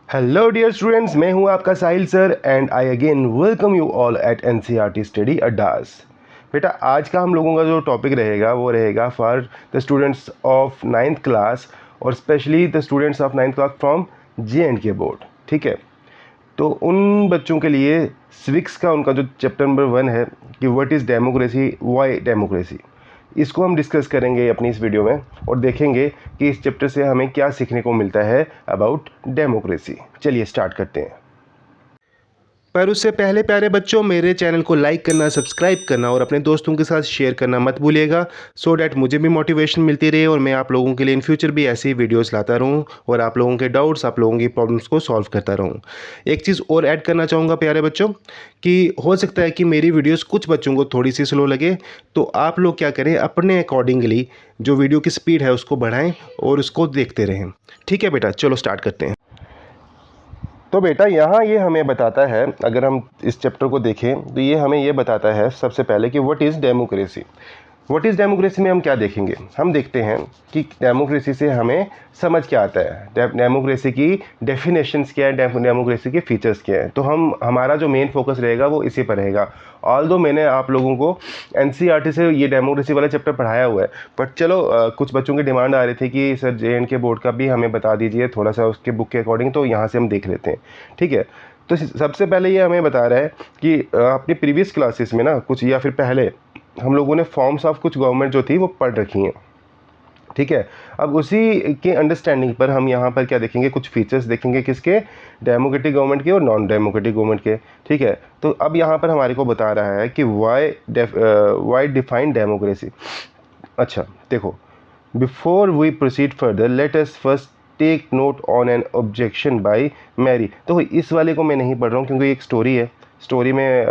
Hello dear students, मैं हूं आपका Sahil sir and I again welcome you all at NCERT study Addas. बेटा, आज का हम लोगों का जो टॉपिक रहेगा वो रहेगा for the students of 9th class और specially the students of 9th class from J and K board. ठीक है, तो उन बच्चों के लिए सिविक्स का उनका जो चैप्टर नंबर 1 है कि what is democracy, why democracy, इसको हम डिस्कस करेंगे अपनी इस वीडियो में और देखेंगे कि इस चैप्टर से हमें क्या सीखने को मिलता है अबाउट डेमोक्रेसी। चलिए स्टार्ट करते हैं। पर उससे पहले प्यारे बच्चों, मेरे चैनल को लाइक करना, सब्सक्राइब करना और अपने दोस्तों के साथ शेयर करना मत भूलिएगा, सो डैट मुझे भी मोटिवेशन मिलती रहे और मैं आप लोगों के लिए इन फ्यूचर भी ऐसी वीडियोस लाता रहूं और आप लोगों के डाउट्स, आप लोगों की प्रॉब्लम्स को सॉल्व करता रहूं। एक चीज़ और ऐड करना चाहूँगा प्यारे बच्चों कि हो सकता है कि मेरी वीडियोस कुछ बच्चों को थोड़ी सी स्लो लगे, तो आप लोग क्या करें, अपने अकॉर्डिंगली जो वीडियो की स्पीड है उसको बढ़ाएँ और उसको देखते रहें। ठीक है बेटा, चलो स्टार्ट करते हैं। तो बेटा, यहाँ ये हमें बताता है, अगर हम इस चैप्टर को देखें तो ये हमें ये बताता है सबसे पहले कि what is democracy. What is democracy में हम क्या देखेंगे, हम देखते हैं कि डेमोक्रेसी से हमें समझ क्या आता है, डेमोक्रेसी की डेफिनेशंस क्या है, डेमोक्रेसी के फीचर्स क्या है। तो हमारा जो मेन फोकस रहेगा वो इसी पर रहेगा। ऑल्दो मैंने आप लोगों को एनसीईआरटी से ये डेमोक्रेसी वाला चैप्टर पढ़ाया हुआ है, बट चलो कुछ बच्चों की डिमांड आ रही थी कि सर जे&के बोर्ड का भी हमें बता दीजिए थोड़ा सा उसके बुक के अकॉर्डिंग, तो यहाँ से हम देख लेते हैं। ठीक है, तो सबसे पहले ये हमें बता रहा है कि अपनी प्रीवियस क्लासेस में ना कुछ या फिर पहले हम लोगों ने फॉर्म्स ऑफ कुछ गवर्नमेंट जो थी वो पढ़ रखी हैं। ठीक है, अब उसी के अंडरस्टैंडिंग पर हम यहाँ पर क्या देखेंगे, कुछ फीचर्स देखेंगे, किसके, डेमोक्रेटिक गवर्नमेंट के और नॉन डेमोक्रेटिक गवर्नमेंट के। ठीक है, तो अब यहाँ पर हमारे को बता रहा है कि वाई डिफाइन डेमोक्रेसी। अच्छा देखो, before we proceed further let us first take note on an objection by Mary. तो इस वाले को मैं नहीं पढ़ रहा हूँ क्योंकि एक स्टोरी है, स्टोरी में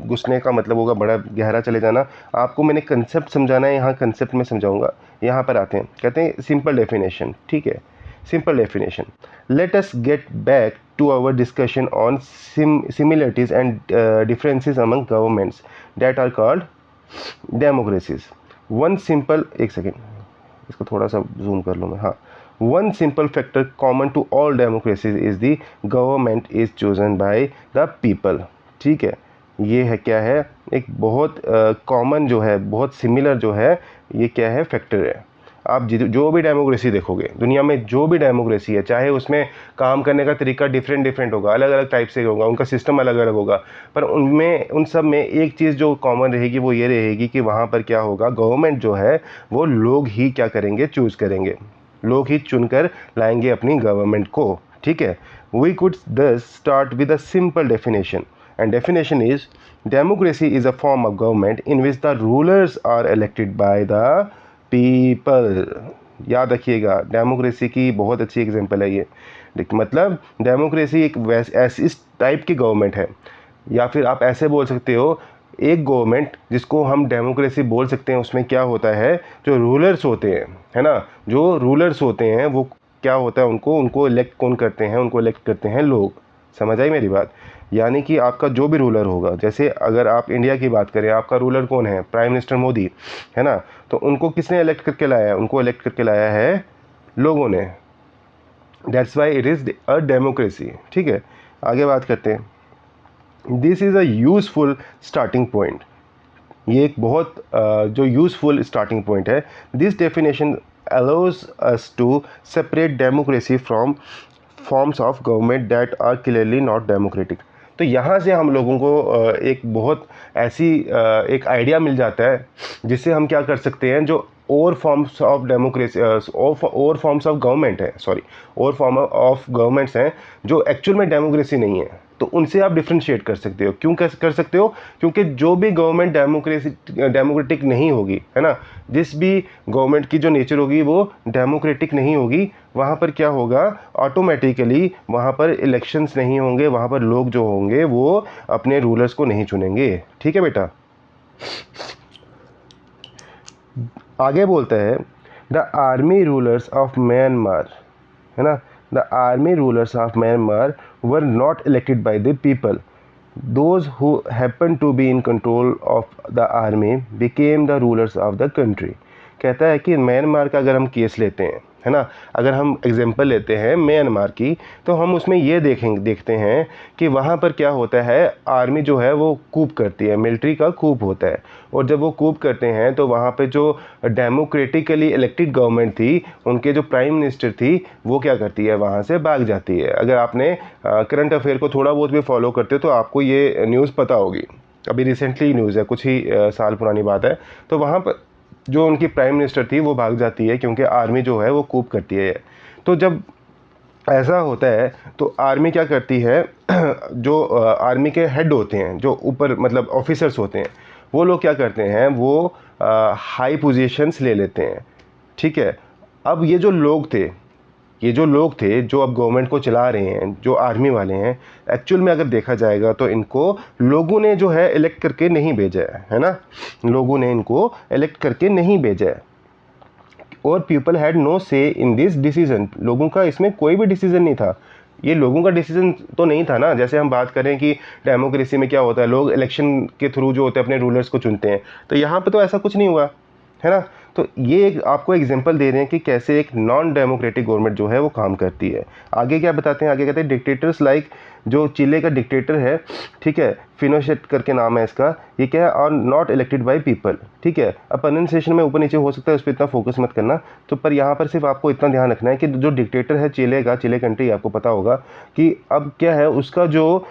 घुसने का मतलब होगा बड़ा गहरा चले जाना। आपको मैंने कंसेप्ट समझाना है, यहाँ कंसेप्ट में समझाऊंगा। यहाँ पर आते हैं, कहते हैं सिंपल डेफिनेशन। ठीक है, simple definition, let us get back to our discussion on similarities and differences among governments that are called democracies. One simple, एक सेकेंड इसको थोड़ा सा जूम कर लूँ मैं। हाँ, one simple factor common to all democracies is the government is chosen by the people. ठीक है, ये है क्या है, एक बहुत कॉमन जो है, बहुत सिमिलर जो है, ये क्या है, फैक्टर है। आप जो भी डेमोक्रेसी देखोगे दुनिया में, जो भी डेमोक्रेसी है, चाहे उसमें काम करने का तरीका डिफरेंट डिफरेंट होगा, अलग अलग टाइप से होगा, उनका सिस्टम अलग अलग होगा, पर उनमें उन सब में एक चीज़ जो कॉमन रहेगी वो ये रहेगी कि वहाँ पर क्या होगा, गवर्नमेंट जो है वो लोग ही क्या करेंगे, चूज़ करेंगे, लोग ही चुनकर लाएंगे अपनी गवर्नमेंट को। ठीक है, we could thus start with a simple definition and definition is democracy is a form of government in which the rulers are elected by the people. याद रखिएगा, डेमोक्रेसी की बहुत अच्छी एग्जांपल है ये। मतलब डेमोक्रेसी एक ऐसी टाइप की गवर्नमेंट है, या फिर आप ऐसे बोल सकते हो, एक गवर्नमेंट जिसको हम डेमोक्रेसी बोल सकते हैं, उसमें क्या होता है, जो रूलर्स होते हैं, है ना, जो रूलर्स होते हैं वो क्या होता है, उनको उनको इलेक्ट कौन करते हैं, उनको इलेक्ट करते हैं लोग। समझ आई मेरी बात? यानी कि आपका जो भी रूलर होगा, जैसे अगर आप इंडिया की बात करें, आपका रूलर कौन है, प्राइम मिनिस्टर मोदी, है ना, तो उनको किसने इलेक्ट करके लाया है, उनको इलेक्ट करके लाया है लोगों ने। That's why it is a democracy. ठीक है, आगे बात करते हैं। This is a useful starting point, ये एक बहुत जो यूज़फुल स्टार्टिंग पॉइंट है। This definition allows us to separate democracy from forms of government that are clearly not democratic. तो यहाँ से हम लोगों को एक बहुत ऐसी एक आइडिया मिल जाता है जिससे हम क्या कर सकते हैं, जो और फॉर्म्स ऑफ डेमोक्रेसी और फॉर्म्स ऑफ गवर्नमेंट है, सॉरी, और फॉर्म ऑफ गवर्नमेंट्स हैं जो एक्चुअल में डेमोक्रेसी नहीं है, तो उनसे आप डिफ्रेंशिएट कर सकते हो। क्यों कर सकते हो? क्योंकि जो भी गवर्नमेंट डेमोक्रेटिक नहीं होगी, है ना, जिस भी गवर्नमेंट की जो नेचर होगी वो डेमोक्रेटिक नहीं होगी, वहाँ पर क्या होगा, ऑटोमेटिकली वहाँ पर इलेक्शंस नहीं होंगे, वहाँ पर लोग जो होंगे वो अपने रूलर्स को नहीं चुनेंगे। ठीक है बेटा, आगे बोलता है, the army rulers of Myanmar, है ना, the army rulers of Myanmar were not elected by the people, those who happened to be in control of the army became the rulers of the country। कहता है कि Myanmar का अगर हम case लेते हैं, है ना। अगर हम एग्जांपल लेते हैं म्यांमार की, तो हम उसमें ये देखते हैं कि वहाँ पर क्या होता है, आर्मी जो है वो कूप करती है, मिलिट्री का कूप होता है। और जब वो कूप करते हैं तो वहाँ पे जो डेमोक्रेटिकली इलेक्टेड गवर्नमेंट थी, उनके जो प्राइम मिनिस्टर थी, वो क्या करती है, वहाँ से भाग जाती है। अगर आपने करंट अफेयर को थोड़ा बहुत भी फॉलो करते हो तो आपको ये न्यूज़ पता होगी। अभी रिसेंटली न्यूज़ है, कुछ ही साल पुरानी बात है। तो वहाँ पर जो उनकी प्राइम मिनिस्टर थी वो भाग जाती है, क्योंकि आर्मी जो है वो कूप करती है। तो जब ऐसा होता है तो आर्मी क्या करती है, जो आर्मी के हेड होते हैं, जो ऊपर मतलब ऑफिसर्स होते हैं, वो लोग क्या करते हैं, वो हाई पोजीशंस ले लेते हैं। ठीक है। अब ये जो लोग थे जो अब गवर्नमेंट को चला रहे हैं, जो आर्मी वाले हैं, एक्चुअल में अगर देखा जाएगा तो इनको लोगों ने जो है इलेक्ट करके नहीं भेजा है ना। लोगों ने इनको इलेक्ट करके नहीं भेजा है, और पीपल हैड नो से इन दिस डिसीजन। लोगों का इसमें कोई भी डिसीजन नहीं था। ये लोगों का डिसीजन तो नहीं था ना। जैसे हम बात करें कि डेमोक्रेसी में क्या होता है, लोग इलेक्शन के थ्रू जो होते हैं अपने रूलर्स को चुनते हैं, तो यहाँ पे तो ऐसा कुछ नहीं हुआ है ना। तो ये एक आपको एग्जांपल दे रहे हैं कि कैसे एक नॉन डेमोक्रेटिक गवर्नमेंट जो है वो काम करती है। आगे क्या बताते हैं, आगे कहते हैं डिक्टेटर्स लाइक, जो चिले का डिक्टेटर है, ठीक है, फिनोशेट करके नाम है इसका, ये क्या है, are not elected by people. ठीक है। अब प्रोनाउंसिएशन में ऊपर नीचे हो सकता है, उस पर इतना फोकस मत करना। तो पर यहाँ पर सिर्फ आपको इतना ध्यान रखना है कि जो डिक्टेटर है चिले का, चिले कंट्री, आपको पता होगा कि अब क्या है, उसका जो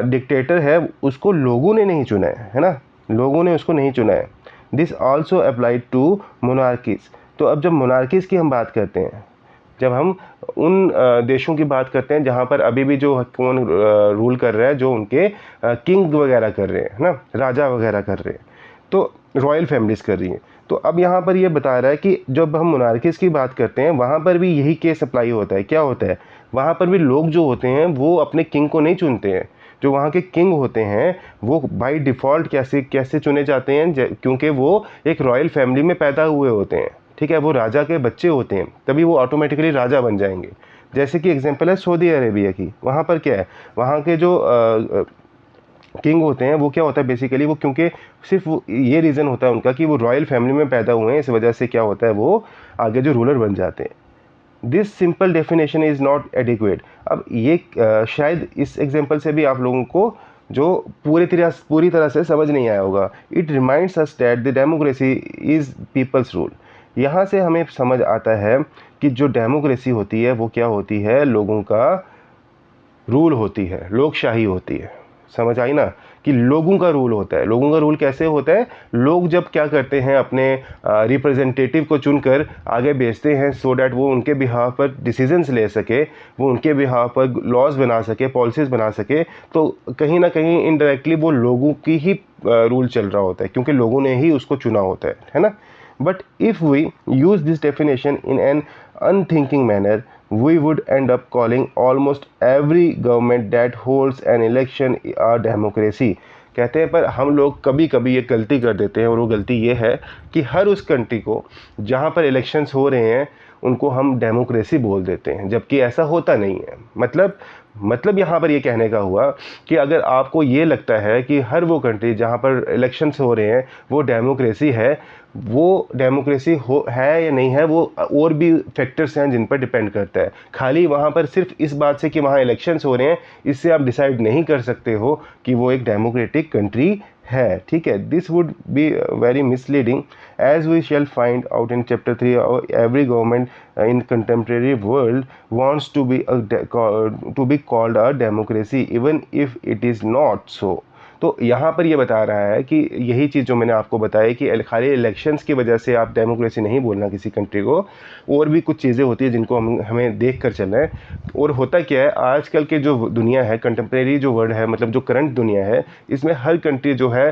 डिक्टेटर है उसको लोगों ने नहीं चुना है ना, लोगों ने उसको नहीं चुना है। This also applied to monarchies. तो अब जब मोनार्कीज की हम बात करते हैं, जब हम उन देशों की बात करते हैं जहाँ पर अभी भी जो कौन रूल कर रहा है, जो उनके किंग वगैरह कर रहे हैं ना, राजा वगैरह कर रहे हैं, तो रॉयल फैमिलीज कर रही हैं। तो अब यहाँ पर ये बता रहा है कि जब हम मोनार्कीज की बात करते हैं वहाँ पर भी यही केस अप्लाई होता है। क्या होता है, वहाँ पर भी लोग जो होते हैं वो अपने किंग को नहीं चुनते हैं। जो वहाँ के किंग होते हैं वो बाय डिफ़ॉल्ट कैसे कैसे चुने जाते हैं, क्योंकि वो एक रॉयल फैमिली में पैदा हुए होते हैं। ठीक है, वो राजा के बच्चे होते हैं, तभी वो ऑटोमेटिकली राजा बन जाएंगे। जैसे कि एग्जांपल है सऊदी अरेबिया की। वहाँ पर क्या है, वहाँ के जो किंग होते हैं वो क्या होता है बेसिकली, वो क्योंकि सिर्फ ये रीज़न होता है उनका कि वो रॉयल फैमिली में पैदा हुए हैं, इस वजह से क्या होता है, वो आगे जो रूलर बन जाते हैं। This simple definition is not adequate. अब ये शायद इस एग्जांपल से भी आप लोगों को जो पूरी तरह से समझ नहीं आया होगा। It reminds us that the democracy is people's rule. यहाँ से हमें समझ आता है कि जो डेमोक्रेसी होती है वो क्या होती है, लोगों का रूल होती है, लोकशाही होती है। समझ आई ना, कि लोगों का रूल होता है। लोगों का रूल कैसे होता है, लोग जब क्या करते हैं, अपने रिप्रेजेंटेटिव को चुनकर आगे भेजते हैं, सो डैट वो उनके बिहाफ पर डिसीजंस ले सके, वो उनके बिहाफ पर लॉज बना सके, पॉलिसीज़ बना सके। तो कहीं ना कहीं इनडायरेक्टली वो लोगों की ही रूल चल रहा होता है, क्योंकि लोगों ने ही उसको चुना होता है ना। But if we use this definition in an unthinking manner, we would end up calling almost every government that holds an election a democracy। कहते हैं पर हम लोग कभी कभी ये गलती कर देते हैं, और वो गलती ये है कि हर उस कंट्री को जहाँ पर इलेक्शंस हो रहे हैं उनको हम डेमोक्रेसी बोल देते हैं, जबकि ऐसा होता नहीं है। मतलब यहाँ पर ये कहने का हुआ कि अगर आपको ये लगता है कि हर वो कंट्री जहाँ पर इलेक्शंस हो रहे हैं वो डेमोक्रेसी है, वो डेमोक्रेसी है या नहीं है, वो और भी फैक्टर्स हैं जिन पर डिपेंड करता है। खाली वहाँ पर सिर्फ इस बात से कि वहाँ इलेक्शंस हो रहे हैं, इससे आप डिसाइड नहीं कर सकते हो कि वो एक डेमोक्रेटिक कंट्री है। ठीक है, this would be very misleading as we shall find out in chapter 3। Every government in contemporary world wants to be called a democracy even if it is not so. तो यहाँ पर ये बता रहा है कि यही चीज़ जो मैंने आपको बताई कि खाली इलेक्शंस की वजह से आप डेमोक्रेसी नहीं बोलना किसी कंट्री को, और भी कुछ चीज़ें होती है जिनको हमें देख कर चलना है। और होता क्या है, आजकल के जो दुनिया है, कंटेम्प्रेरी जो वर्ल्ड है, मतलब जो करंट दुनिया है, इसमें हर कंट्री जो है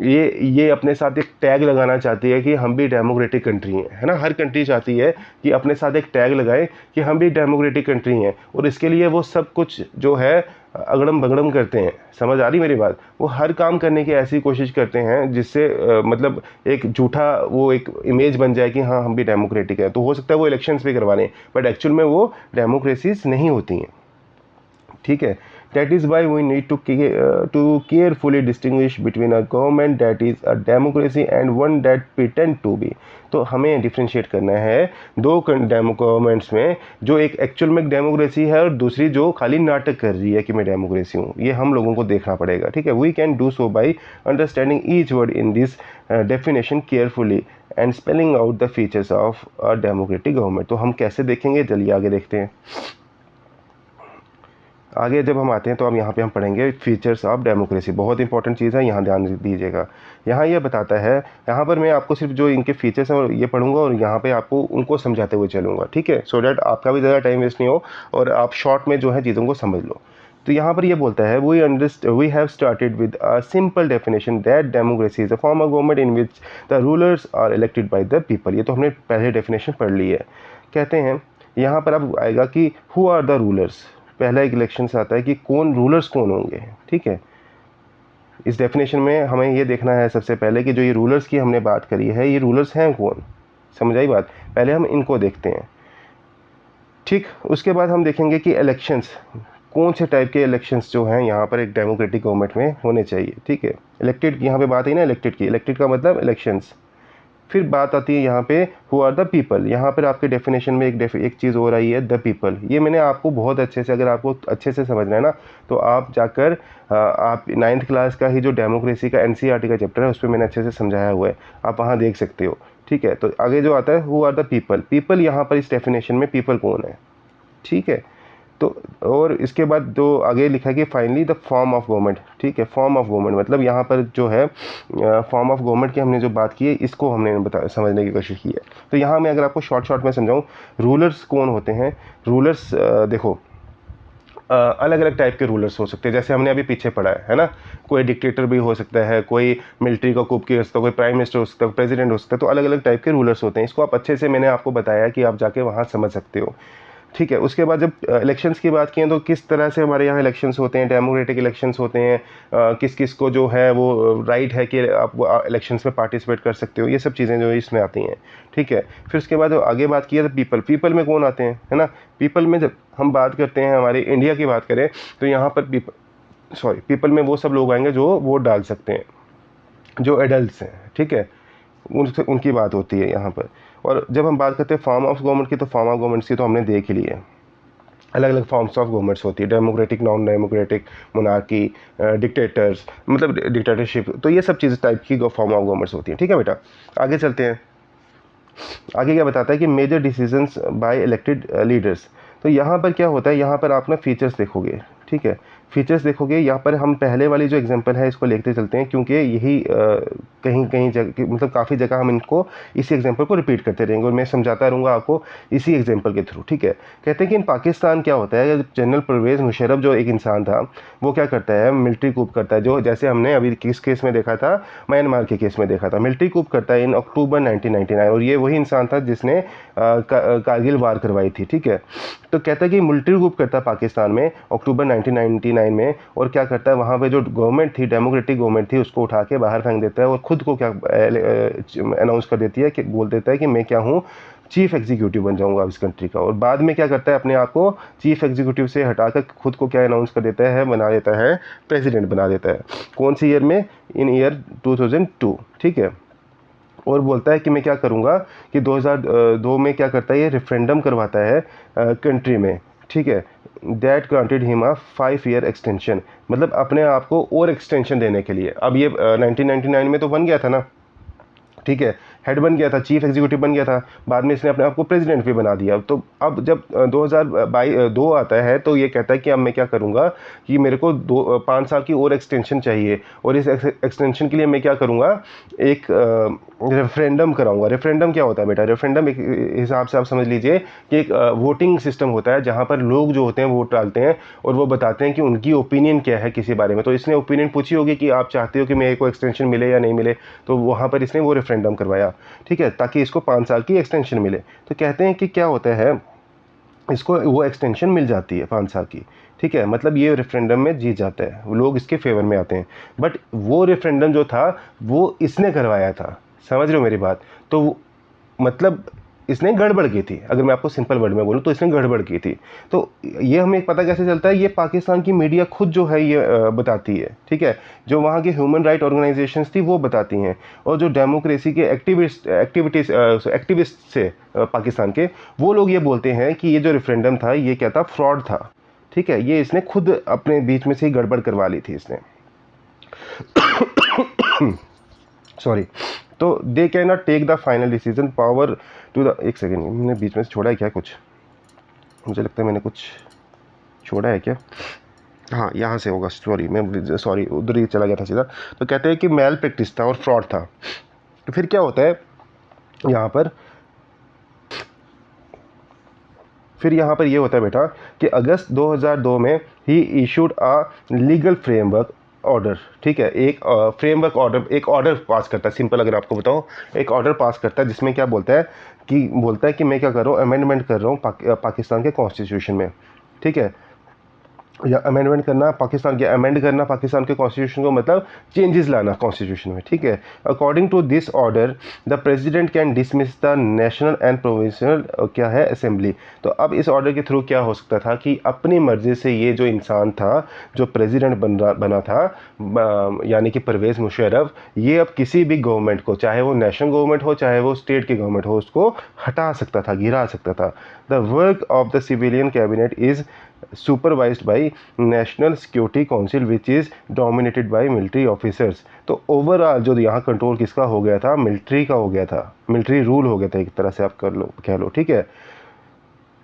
ये अपने साथ एक टैग लगाना चाहती है कि हम भी डेमोक्रेटिक कंट्री हैं, है ना। हर कंट्री चाहती है कि अपने साथ एक टैग लगाए कि हम भी डेमोक्रेटिक कंट्री हैं, और इसके लिए वो सब कुछ जो है अगड़म बगड़म करते हैं। समझ आ रही मेरी बात, वो हर काम करने की ऐसी कोशिश करते हैं जिससे मतलब एक झूठा वो एक इमेज बन जाए कि हाँ हम भी डेमोक्रेटिक है। तो हो सकता है वो इलेक्शंस भी करवा लें, बट एक्चुअल में वो डेमोक्रेसीज नहीं होती हैं। ठीक है, That is why we need to carefully distinguish between a government that is a democracy and one that pretend to be. तो हमें डिफ्रेंशिएट करना है दो गवर्नमेंट्स में, जो एक एक्चुअल में डेमोक्रेसी है और दूसरी जो खाली नाटक कर रही है कि मैं डेमोक्रेसी हूँ। ये हम लोगों को देखना पड़ेगा, ठीक है। We can do so by understanding each word in this definition carefully and spelling out the features of a democratic government. तो हम कैसे देखेंगे, चलिए आगे देखते हैं। आगे जब हम आते हैं तो अब यहाँ पे हम पढ़ेंगे फीचर्स ऑफ डेमोक्रेसी। बहुत इंपॉर्टेंट चीज़ है, यहाँ ध्यान दीजिएगा। यहाँ ये बताता है, यहाँ पर मैं आपको सिर्फ जो इनके फीचर्स हैं और ये पढ़ूंगा और यहाँ पे आपको उनको समझाते हुए चलूँगा, ठीक है, सो डैट आपका भी ज़्यादा टाइम वेस्ट नहीं हो और आप शॉर्ट में जो है चीज़ों को समझ लो। तो यहाँ पर ये बोलता है, we have started with a simple definition that democracy is a form of government in which the rulers are elected by the people. ये तो हमने पहले डेफिनेशन पढ़ ली है। कहते हैं यहाँ पर अब आएगा कि हु आर द रूलर्स। पहला एक इलेक्शन से आता है कि कौन रूलर्स कौन होंगे, ठीक है। इस डेफिनेशन में हमें ये देखना है सबसे पहले कि जो ये रूलर्स की हमने बात करी है, ये रूलर्स हैं कौन, समझ आई बात। पहले हम इनको देखते हैं, ठीक। उसके बाद हम देखेंगे कि इलेक्शंस, कौन से टाइप के इलेक्शंस जो हैं यहाँ पर एक डेमोक्रेटिक गवर्नमेंट में होने चाहिए, ठीक है। इलेक्टेड, यहाँ पे बात है ना इलेक्टेड की, इलेक्टेड का मतलब इलेक्शंस। फिर बात आती है यहाँ पे हु आर द पीपल। यहाँ पर आपके डेफिनेशन में एक चीज़ हो रही है, द पीपल। ये मैंने आपको बहुत अच्छे से, अगर आपको अच्छे से समझना है ना, तो आप जाकर आप 9th क्लास का ही जो डेमोक्रेसी का NCERT का चैप्टर है उस पर मैंने अच्छे से समझाया हुआ है, आप वहाँ देख सकते हो, ठीक है। तो आगे जो आता है who are the people. People यहाँ पर इस डेफिनेशन में पीपल कौन है, ठीक है। तो और इसके बाद जो आगे लिखा है कि finally the form of government, ठीक है। फॉर्म ऑफ गवर्नमेंट मतलब यहाँ पर जो है फॉर्म ऑफ गवर्नमेंट की हमने जो बात की है, इसको हमने समझने की कोशिश की है। तो यहाँ मैं अगर आपको शॉर्ट में समझाऊँ, रूलर्स कौन होते हैं। रूलर्स देखो, अलग अलग टाइप के रूलर्स हो सकते हैं, जैसे हमने अभी पीछे पढ़ा है ना। कोई डिक्टेटर भी हो सकता है, कोई मिलिट्री का coup कर सकता है, कोई प्राइम मिनिस्टर हो सकता है, प्रेसिडेंट हो सकता है। तो अलग अलग टाइप के रूलर्स होते हैं। इसको आप अच्छे से, मैंने आपको बताया कि आप जाके वहाँ समझ सकते हो, ठीक है। उसके बाद जब इलेक्शंस की बात की तो किस तरह से हमारे यहाँ इलेक्शंस होते हैं, डेमोक्रेटिक इलेक्शंस होते हैं, किस किस को जो है वो राइट है कि आप इलेक्शंस में पार्टिसिपेट कर सकते हो, ये सब चीज़ें जो इसमें आती हैं, ठीक है। फिर उसके बाद आगे बात की है तो पीपल। पीपल में कौन आते हैं, है ना। पीपल में जब हम बात करते हैं, हमारे इंडिया की बात करें तो यहाँ पर पीपल में वो सब लोग आएंगे जो वोट डाल सकते हैं, जो एडल्ट्स हैं, ठीक है, उनकी बात होती है यहाँ पर। और जब हम बात करते हैं फॉर्म ऑफ गवर्नमेंट की, तो फॉर्म ऑफ गवर्नमेंट्स की तो हमने देख ही ली है। अलग अलग फॉर्म्स ऑफ गवर्नमेंट्स होती है, democratic, non democratic, monarchy, dictators, मतलब डिक्टेटरशिप। तो ये सब चीज़ टाइप की फॉर्म ऑफ गवर्नमेंट्स होती हैं, ठीक है बेटा। आगे चलते हैं। आगे क्या बताता है कि major decisions by elected leaders. तो यहाँ पर क्या होता है, यहाँ पर आप ना फीचर्स देखोगे, ठीक है। फीचर्स देखोगे, यहाँ पर हम पहले वाली जो एग्जांपल है इसको लेते चलते हैं, क्योंकि यही कहीं कहीं जगह, मतलब काफ़ी जगह हम इनको इसी एग्जांपल को रिपीट करते रहेंगे और मैं समझाता रहूँगा आपको इसी एग्जांपल के थ्रू, ठीक है। कहते हैं कि इन पाकिस्तान क्या होता है, जनरल परवेज़ मुशर्रफ जो एक इंसान था, वो क्या करता है, मिलिट्री कूप करता है। जो जैसे हमने अभी किस केस में देखा था, म्यांमार के केस में देखा था, मिलिट्री कूप करता है इन अक्टूबर 1999, और ये वही इंसान था जिसने कारगिल वार करवाई थी, ठीक है। तो कहता है कि मिलिट्री कूप करता है पाकिस्तान में अक्टूबर 1999 में, और क्या करता है, वहाँ पे जो गवर्नमेंट थी, डेमोक्रेटिक गवर्नमेंट थी, उसको उठा के बाहर फेंक देता है और ख़ुद को क्या अनाउंस कर देती है कि बोल देता है कि मैं क्या हूँ, चीफ एग्जीक्यूटिव बन जाऊंगा इस कंट्री का। और बाद में क्या करता है, अपने आप को चीफ एग्जीक्यूटिव से हटाकर खुद को क्या अनाउंस कर देता है, बना देता है प्रेसिडेंट बना देता है। कौन सी ईयर में, इन ईयर 2002, ठीक है। और बोलता है कि मैं क्या करूँगा, कि 2002 में क्या करता है, ये रेफरेंडम करवाता है कंट्री में, ठीक है। That granted him a 5 year extension, मतलब अपने आप को और एक्सटेंशन देने के लिए। अब ये 1999 में तो बन गया था ना, ठीक है, हेड बन गया था, चीफ एग्जीक्यूटिव बन गया था। बाद में इसने अपने आप को प्रेसिडेंट भी बना दिया। तो अब जब 2022 आता है तो ये कहता है कि अब मैं क्या करूँगा, कि मेरे को 5 साल की और एक्सटेंशन चाहिए, और इस एक्सटेंशन के लिए मैं क्या करूँगा, एक रेफरेंडम कराऊंगा। रेफरेंडम क्या होता है बेटा, रेफरेंडम एक हिसाब से आप समझ लीजिए कि एक वोटिंग सिस्टम होता है, जहाँ पर लोग जो होते हैं वोट डालते हैं और वो बताते हैं कि उनकी ओपिनियन क्या है किसी बारे में। तो इसने ओपिनियन पूछी होगी कि आप चाहते हो कि मेरे को एक्सटेंशन मिले या नहीं मिले, तो वहाँ पर इसने वो रेफरेंडम करवाया, ठीक है, ताकि इसको 5 साल की एक्सटेंशन मिले। तो कहते हैं कि क्या होता है, इसको वो एक्सटेंशन मिल जाती है 5 साल की, ठीक है। मतलब ये रेफरेंडम में जीत जाता है, लोग इसके फेवर में आते हैं। बट वो रेफरेंडम जो था वो इसने करवाया था, समझ रहे हो मेरी बात। तो मतलब इसने गड़बड़ की थी। अगर मैं आपको सिंपल वर्ड में बोलूँ तो इसने गड़बड़ की थी। तो ये हमें पता कैसे चलता है, ये पाकिस्तान की मीडिया खुद जो है ये बताती है, ठीक है। जो वहाँ की ह्यूमन राइट ऑर्गेनाइजेशंस थी वो बताती हैं, और जो डेमोक्रेसी के एक्टिविस्ट थे पाकिस्तान के, वो लोग ये बोलते हैं कि ये जो रेफरेंडम था ये क्या था, फ्रॉड था, ठीक है। ये इसने खुद अपने बीच में से ही गड़बड़ करवा ली थी इसने। सॉरी। तो they can not take the final decision power to the, एक सेकेंड, मैंने बीच में से छोड़ा है क्या कुछ, मुझे लगता है मैंने कुछ छोड़ा है क्या, हाँ यहाँ से होगा, सॉरी उधर ही चला गया था सीधा। तो कहते हैं कि मेल प्रैक्टिस था और फ्रॉड था। तो फिर क्या होता है यहाँ पर, फिर यहाँ पर ये होता है बेटा कि अगस्त 2002 में he issued uh legal framework order, ठीक है। एक फ्रेमवर्क ऑर्डर, एक ऑर्डर पास करता है, सिंपल अगर आपको बताऊँ, एक ऑर्डर पास करता है जिसमें क्या बोलता है कि मैं क्या कर रहा हूँ, अमेंडमेंट कर रहा हूँ पाकिस्तान के कॉन्स्टिट्यूशन में, ठीक है। या अमेंडमेंट करना पाकिस्तान के, अमेंड करना पाकिस्तान के कॉन्स्टिट्यूशन को, मतलब चेंजेस लाना कॉन्स्टिट्यूशन में, ठीक है। According to this order the president can dismiss the national and provincial क्या है असेंबली। तो अब इस ऑर्डर के थ्रू क्या हो सकता था कि अपनी मर्जी से ये जो इंसान था, जो प्रेसिडेंट बना था, यानी कि परवेज़ मुशर्रफ, ये अब किसी भी गवर्नमेंट को, चाहे वो नेशनल गवर्नमेंट हो चाहे वो स्टेट की गवर्नमेंट हो, उसको हटा सकता था, गिरा सकता था। The work of the civilian cabinet is supervised by national security council which is dominated by military officers. तो ओवरऑल जो यहाँ कंट्रोल किसका हो गया था, मिलिट्री का हो गया था, मिलिट्री रूल हो गया था एक तरह से आप कह लो, ठीक है।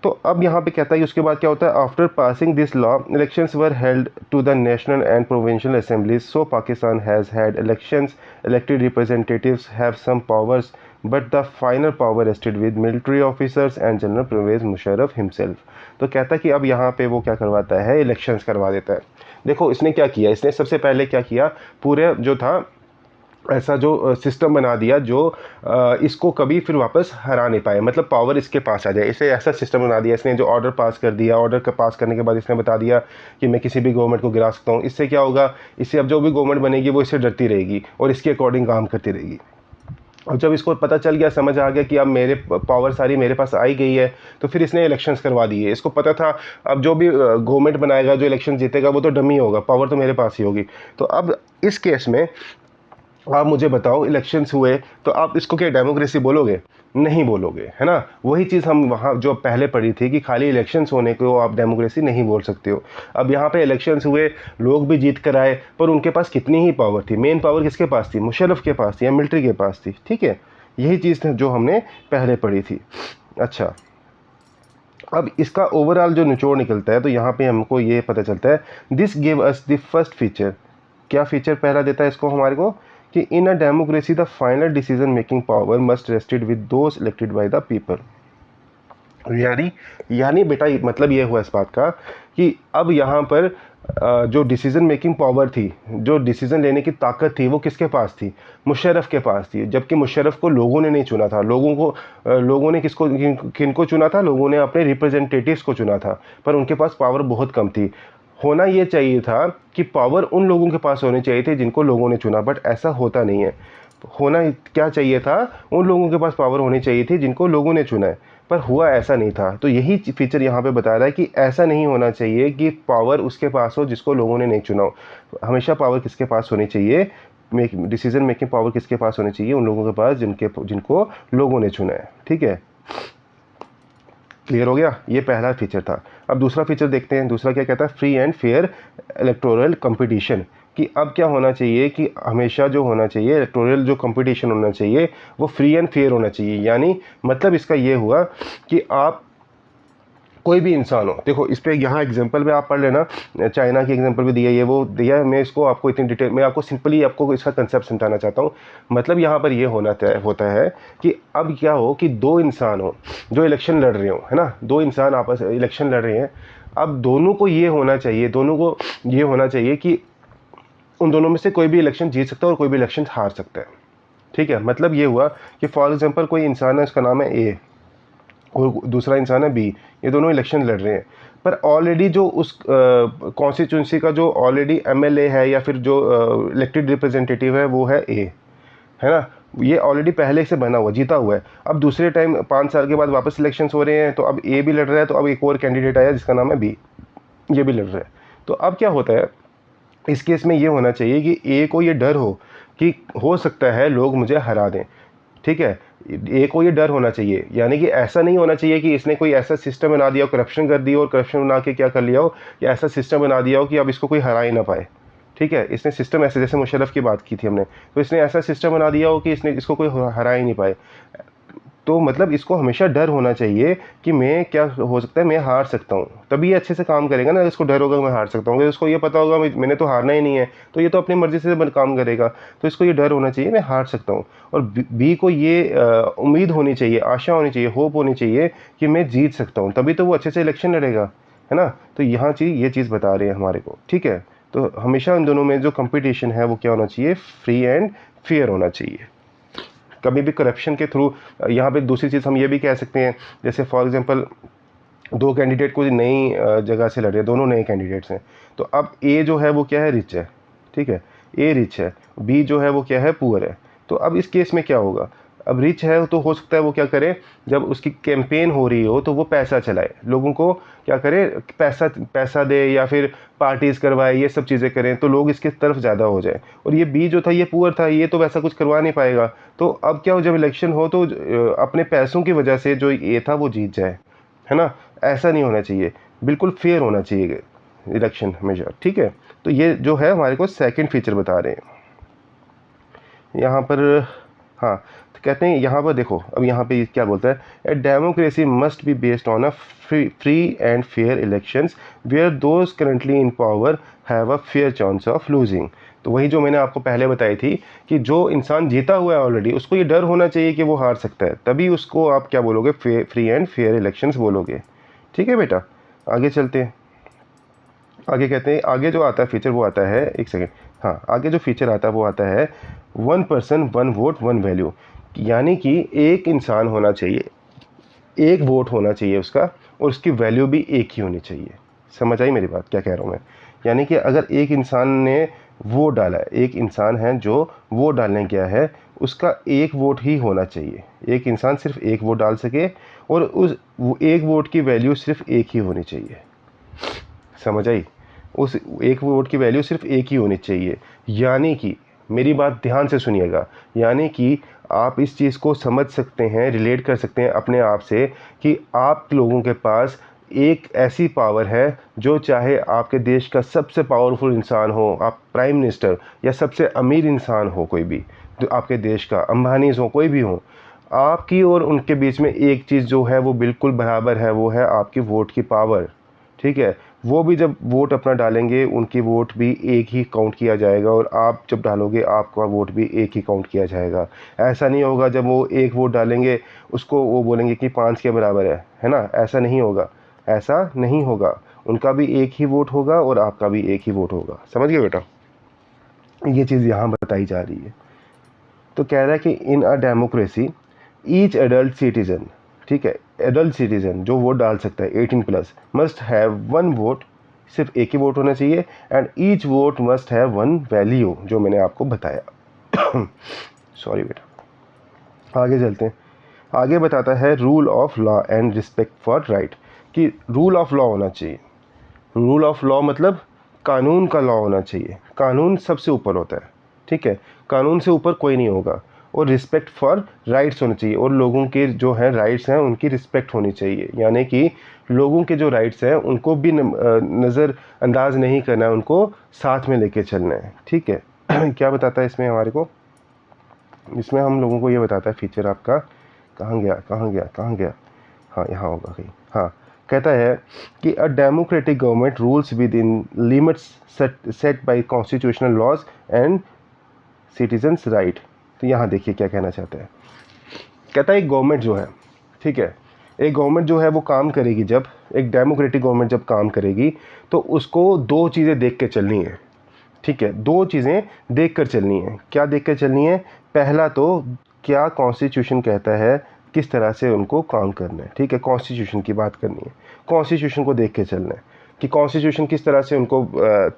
तो अब यहाँ पे कहता है कि उसके बाद क्या होता है, after passing this law elections were held to the national and provincial assemblies, so Pakistan has had elections, elected representatives have some powers but the final power rested with military officers and general Pervez Musharraf himself. तो कहता है कि अब यहाँ पे वो क्या करवाता है, इलेक्शंस करवा देता है। देखो इसने क्या किया, इसने सबसे पहले क्या किया, पूरे जो था ऐसा जो सिस्टम बना दिया जो इसको कभी फिर वापस हरा नहीं पाए, मतलब पावर इसके पास आ जाए, इसे ऐसा सिस्टम बना दिया इसने, जो ऑर्डर पास कर दिया। ऑर्डर का पास करने के बाद इसने बता दिया कि मैं किसी भी गवर्नमेंट को गिरा सकता हूँ। इससे क्या होगा, इससे अब जो भी गवर्नमेंट बनेगी वो इससे डरती रहेगी और इसके अकॉर्डिंग काम करती रहेगी। और जब इसको पता चल गया, समझ आ गया कि अब मेरे पावर सारी मेरे पास आई गई है, तो फिर इसने इलेक्शंस करवा दिए। इसको पता था अब जो भी गवर्नमेंट बनाएगा, जो इलेक्शन जीतेगा, वो तो डमी होगा, पावर तो मेरे पास ही होगी। तो अब इस केस में आप मुझे बताओ, इलेक्शंस हुए तो आप इसको क्या डेमोक्रेसी बोलोगे? नहीं बोलोगे, है ना। वही चीज़ हम वहाँ जो पहले पढ़ी थी कि खाली इलेक्शंस होने को आप डेमोक्रेसी नहीं बोल सकते हो। अब यहाँ पे इलेक्शंस हुए, लोग भी जीत कर आए, पर उनके पास कितनी ही पावर थी, मेन पावर किसके पास थी, मुशर्रफ के पास थी या मिलिट्री के पास थी, ठीक है। यही चीज़ जो हमने पहले पढ़ी थी। अच्छा, अब इसका ओवरऑल जो निचोड़ निकलता है, तो यहाँ पे हमको ये पता चलता है, this give us the first feature. क्या फीचर पहला देता है इसको हमारे को, कि in a democracy the final decision making power must rested with those elected by the people. यानी बेटा मतलब ये हुआ इस बात का कि अब यहाँ पर जो डिसीजन मेकिंग पावर थी, जो डिसीजन लेने की ताकत थी, वो किसके पास थी, मुशर्रफ के पास थी। जबकि मुशर्रफ को लोगों ने नहीं चुना था, लोगों ने किनको चुना था, लोगों ने अपने रिप्रेजेंटेटिव्स को चुना था, पर उनके पास पावर बहुत कम थी। होना ये चाहिए था कि पावर उन लोगों के पास होनी चाहिए थी जिनको लोगों ने चुना, बट ऐसा होता नहीं है। होना क्या चाहिए था, उन लोगों के पास पावर होनी चाहिए थी जिनको लोगों ने चुना है, पर हुआ ऐसा नहीं था। तो यही फीचर यहाँ पे बता रहा है कि ऐसा नहीं होना चाहिए कि पावर उसके पास हो जिसको लोगों ने नहीं चुना हो। हमेशा पावर किसके पास होनी चाहिए, डिसीजन मेकिंग पावर किसके पास होनी चाहिए, उन लोगों के पास जिनको लोगों ने चुना है, ठीक है। क्लियर हो गया, ये पहला फीचर था। अब दूसरा फीचर देखते हैं, दूसरा क्या कहता है, free and fair electoral competition. कि अब क्या होना चाहिए कि हमेशा जो होना चाहिए इलेक्टोरल जो कंपटीशन होना चाहिए वो फ्री एंड फेयर होना चाहिए। यानी मतलब इसका ये हुआ कि आप कोई भी इंसान हो, देखो इस पर यहाँ एग्जांपल में आप पढ़ लेना, चाइना की एग्जांपल भी दिया है, ये वो दिया है। मैं इसको आपको इतनी डिटेल में आपको सिंपली आपको इसका कंसेप्ट समझाना चाहता हूँ। मतलब यहाँ पर ये होता है कि अब क्या हो कि दो इंसान हो जो इलेक्शन लड़ रहे हो, है ना, दो इंसान आपस इलेक्शन लड़ रहे हैं। अब दोनों को ये होना चाहिए कि उन दोनों में से कोई भी इलेक्शन जीत सकता है और कोई भी इलेक्शन हार सकता है, ठीक है। मतलब ये हुआ कि फॉर एग्जांपल कोई इंसान है, उसका नाम है ए, और दूसरा इंसान है बी, ये दोनों इलेक्शन लड़ रहे हैं, पर ऑलरेडी जो उस कॉन्स्टिट्यूंसी का जो ऑलरेडी एमएलए है या फिर जो इलेक्टेड रिप्रेजेंटेटिव है वो है ए, है ना। ये ऑलरेडी पहले से बना हुआ, जीता हुआ है। अब दूसरे टाइम 5 साल के बाद वापस इलेक्शंस हो रहे हैं, तो अब ए भी लड़ रहा है, तो अब एक और कैंडिडेट आया जिसका नाम है बी, ये भी लड़ रहा है। तो अब क्या होता है इस केस में, ये होना चाहिए कि ए को ये डर हो कि हो सकता है लोग मुझे हरा दें, ठीक है। ए को ये डर होना चाहिए, यानी कि ऐसा नहीं होना चाहिए कि इसने कोई ऐसा सिस्टम बना दिया हो, करप्शन कर दी हो, और करप्शन बना के क्या कर लिया हो कि ऐसा सिस्टम बना दिया हो कि अब इसको कोई हरा ही ना पाए, ठीक है। इसने सिस्टम ऐसे, जैसे मुशर्रफ की बात की थी हमने, तो इसने ऐसा सिस्टम बना दिया हो कि इसको कोई हरा ही नहीं पाए। तो मतलब इसको हमेशा डर होना चाहिए कि मैं, क्या हो सकता है मैं हार सकता हूँ, तभी ये अच्छे से काम करेगा ना। इसको डर होगा मैं हार सकता हूँ, अगर इसको ये पता होगा मैंने तो हारना ही नहीं है, तो ये तो अपनी मर्ज़ी से काम करेगा। तो इसको ये डर होना चाहिए मैं हार सकता हूँ। और बी को ये उम्मीद होनी चाहिए, आशा होनी चाहिए, होप होनी चाहिए कि मैं जीत सकता हूँ, तभी तो वो अच्छे से इलेक्शन लड़ेगा, है ना। तो यहाँ ये चीज़ बता रहे हैं हमारे को, ठीक है। तो हमेशा इन दोनों में जो कंपटीशन है वो क्या होना चाहिए, फ्री एंड फेयर होना चाहिए। कभी भी करप्शन के थ्रू, यहाँ पे दूसरी चीज़ हम ये भी कह सकते हैं, जैसे फॉर एग्जांपल दो कैंडिडेट कोई नई जगह से लड़ रहे हैं, दोनों नए कैंडिडेट्स हैं। तो अब ए जो है वो क्या है, रिच है, ठीक है, ए रिच है, बी जो है वो क्या है, पुअर है। तो अब इस केस में क्या होगा, अब रिच है तो हो सकता है वो क्या करे, जब उसकी कैंपेन हो रही हो तो वो पैसा चलाए, लोगों को क्या करे, पैसा दे या फिर पार्टीज़ करवाए, ये सब चीज़ें करें, तो लोग इसकी तरफ ज़्यादा हो जाए। और ये बी जो था ये पुअर था, ये तो वैसा कुछ करवा नहीं पाएगा। तो अब क्या हो, जब इलेक्शन हो तो अपने पैसों की वजह से जो ये था वो जीत जाए, है ना। ऐसा नहीं होना चाहिए, बिल्कुल फेयर होना चाहिए इलेक्शन हमेशा, ठीक है। तो ये जो है हमारे को सेकंड फीचर बता रहे हैं यहाँ पर। हाँ, तो कहते हैं यहाँ पर देखो, अब यहाँ पे क्या बोलता है, a democracy must be based on a free and fair elections where those currently in power have a fair chance of losing. तो वही जो मैंने आपको पहले बताई थी कि जो इंसान जीता हुआ है ऑलरेडी, उसको ये डर होना चाहिए कि वो हार सकता है, तभी उसको आप क्या बोलोगे, फ्री एंड फेयर इलेक्शंस बोलोगे, ठीक है बेटा। आगे चलते हैं, आगे कहते हैं, आगे जो आता है फीचर वो आता है, एक सेकेंड, हाँ, आगे जो फीचर आता है वो आता है 1 पर्सन 1 वोट 1 वैल्यू, यानी कि एक इंसान होना चाहिए, एक वोट होना चाहिए उसका, और उसकी वैल्यू भी एक ही होनी चाहिए। समझ आई मेरी बात, क्या कह रहा हूँ मैं। यानी कि अगर एक इंसान ने वोट डाला है, एक इंसान है जो वोट डालने गया है, उसका एक वोट ही होना चाहिए, एक इंसान सिर्फ एक वोट डाल सके, और उस एक वोट की वैल्यू सिर्फ एक ही होनी चाहिए। समझ आई, उस एक वोट की वैल्यू सिर्फ एक ही होनी चाहिए। यानी कि मेरी बात ध्यान से सुनिएगा, यानी कि आप इस चीज़ को समझ सकते हैं, रिलेट कर सकते हैं अपने आप से कि आप लोगों के पास एक ऐसी पावर है जो चाहे आपके देश का सबसे पावरफुल इंसान हो, आप प्राइम मिनिस्टर, या सबसे अमीर इंसान हो, कोई भी जो आपके देश का, अंबानीज हो, कोई भी हो, आपकी और उनके बीच में एक चीज़ जो है वो बिल्कुल बराबर है, वो है आपकी वोट की पावर, ठीक है। वो भी जब वोट अपना डालेंगे, उनकी वोट भी एक ही काउंट किया जाएगा, और आप जब डालोगे आपका वोट भी एक ही काउंट किया जाएगा। ऐसा नहीं होगा जब वो एक वोट डालेंगे उसको वो बोलेंगे कि 5 के बराबर है ना, ऐसा नहीं होगा, ऐसा नहीं होगा। उनका भी एक ही वोट होगा और आपका भी एक ही वोट होगा। समझ गए बेटा, ये चीज़ यहाँ बताई जा रही है। तो कह रहा है कि in a democracy each adult citizen, ठीक है, एडल्ट सिटीजन जो वोट डाल सकता है 18+ मस्ट हैव 1 वोट, सिर्फ एक ही वोट होना चाहिए, and each vote must have 1 value, जो मैंने आपको बताया। सॉरी बेटा, आगे चलते हैं। आगे बताता है rule of law and respect for right, कि रूल ऑफ लॉ होना चाहिए। रूल ऑफ लॉ मतलब कानून का लॉ होना चाहिए, कानून सबसे ऊपर होता है, ठीक है, कानून से ऊपर कोई नहीं होगा। और रिस्पेक्ट फॉर राइट्स होना चाहिए, और लोगों के जो है राइट्स हैं उनकी रिस्पेक्ट होनी चाहिए, यानी कि लोगों के जो राइट्स हैं उनको भी नज़रअंदाज नहीं करना है, उनको साथ में लेके चलना है, ठीक है। क्या बताता है इसमें हमारे को, इसमें हम लोगों को ये बताता है फीचर आपका, कहाँ गया कहाँ गया कहाँ गया, हाँ यहाँ होगा कहीं, हाँ, कहता है कि a democratic government rules within limits set by constitutional laws and citizens right. तो यहाँ देखिए क्या कहना चाहता है, कहता है एक गवर्नमेंट जो है, ठीक है, एक गवर्नमेंट जो है वो काम करेगी, जब एक डेमोक्रेटिक गवर्नमेंट जब काम करेगी तो उसको दो चीज़ें देख के चलनी है, ठीक है, दो चीज़ें देख कर चलनी है। क्या देख कर चलनी है, पहला तो क्या कॉन्स्टिट्यूशन कहता है, किस तरह से उनको काम करना है, ठीक है, कॉन्स्टिट्यूशन की बात करनी है, कॉन्स्टिट्यूशन को देख के चलना है कि कॉन्स्टिट्यूशन किस तरह से उनको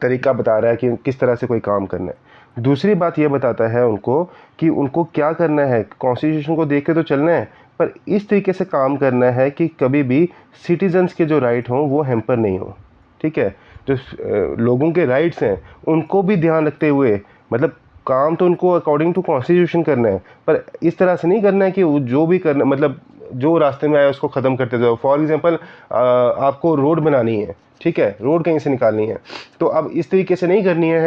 तरीका बता रहा है कि किस तरह से कोई काम करना है। दूसरी बात ये बताता है उनको कि उनको क्या करना है, कॉन्स्टिट्यूशन को देख के तो चलना है, पर इस तरीके से काम करना है कि कभी भी सिटीजन्स के जो राइट हों वो हैम्पर नहीं हो, ठीक है। जो लोगों के राइट्स हैं उनको भी ध्यान रखते हुए, मतलब काम तो उनको अकॉर्डिंग टू कॉन्स्टिट्यूशन करना है, पर इस तरह से नहीं करना है कि जो भी करना, मतलब जो रास्ते में आया उसको ख़त्म करते जाओ। फॉर एग्जांपल आपको रोड बनानी है, ठीक है, रोड कहीं से निकालनी है, तो अब इस तरीके से नहीं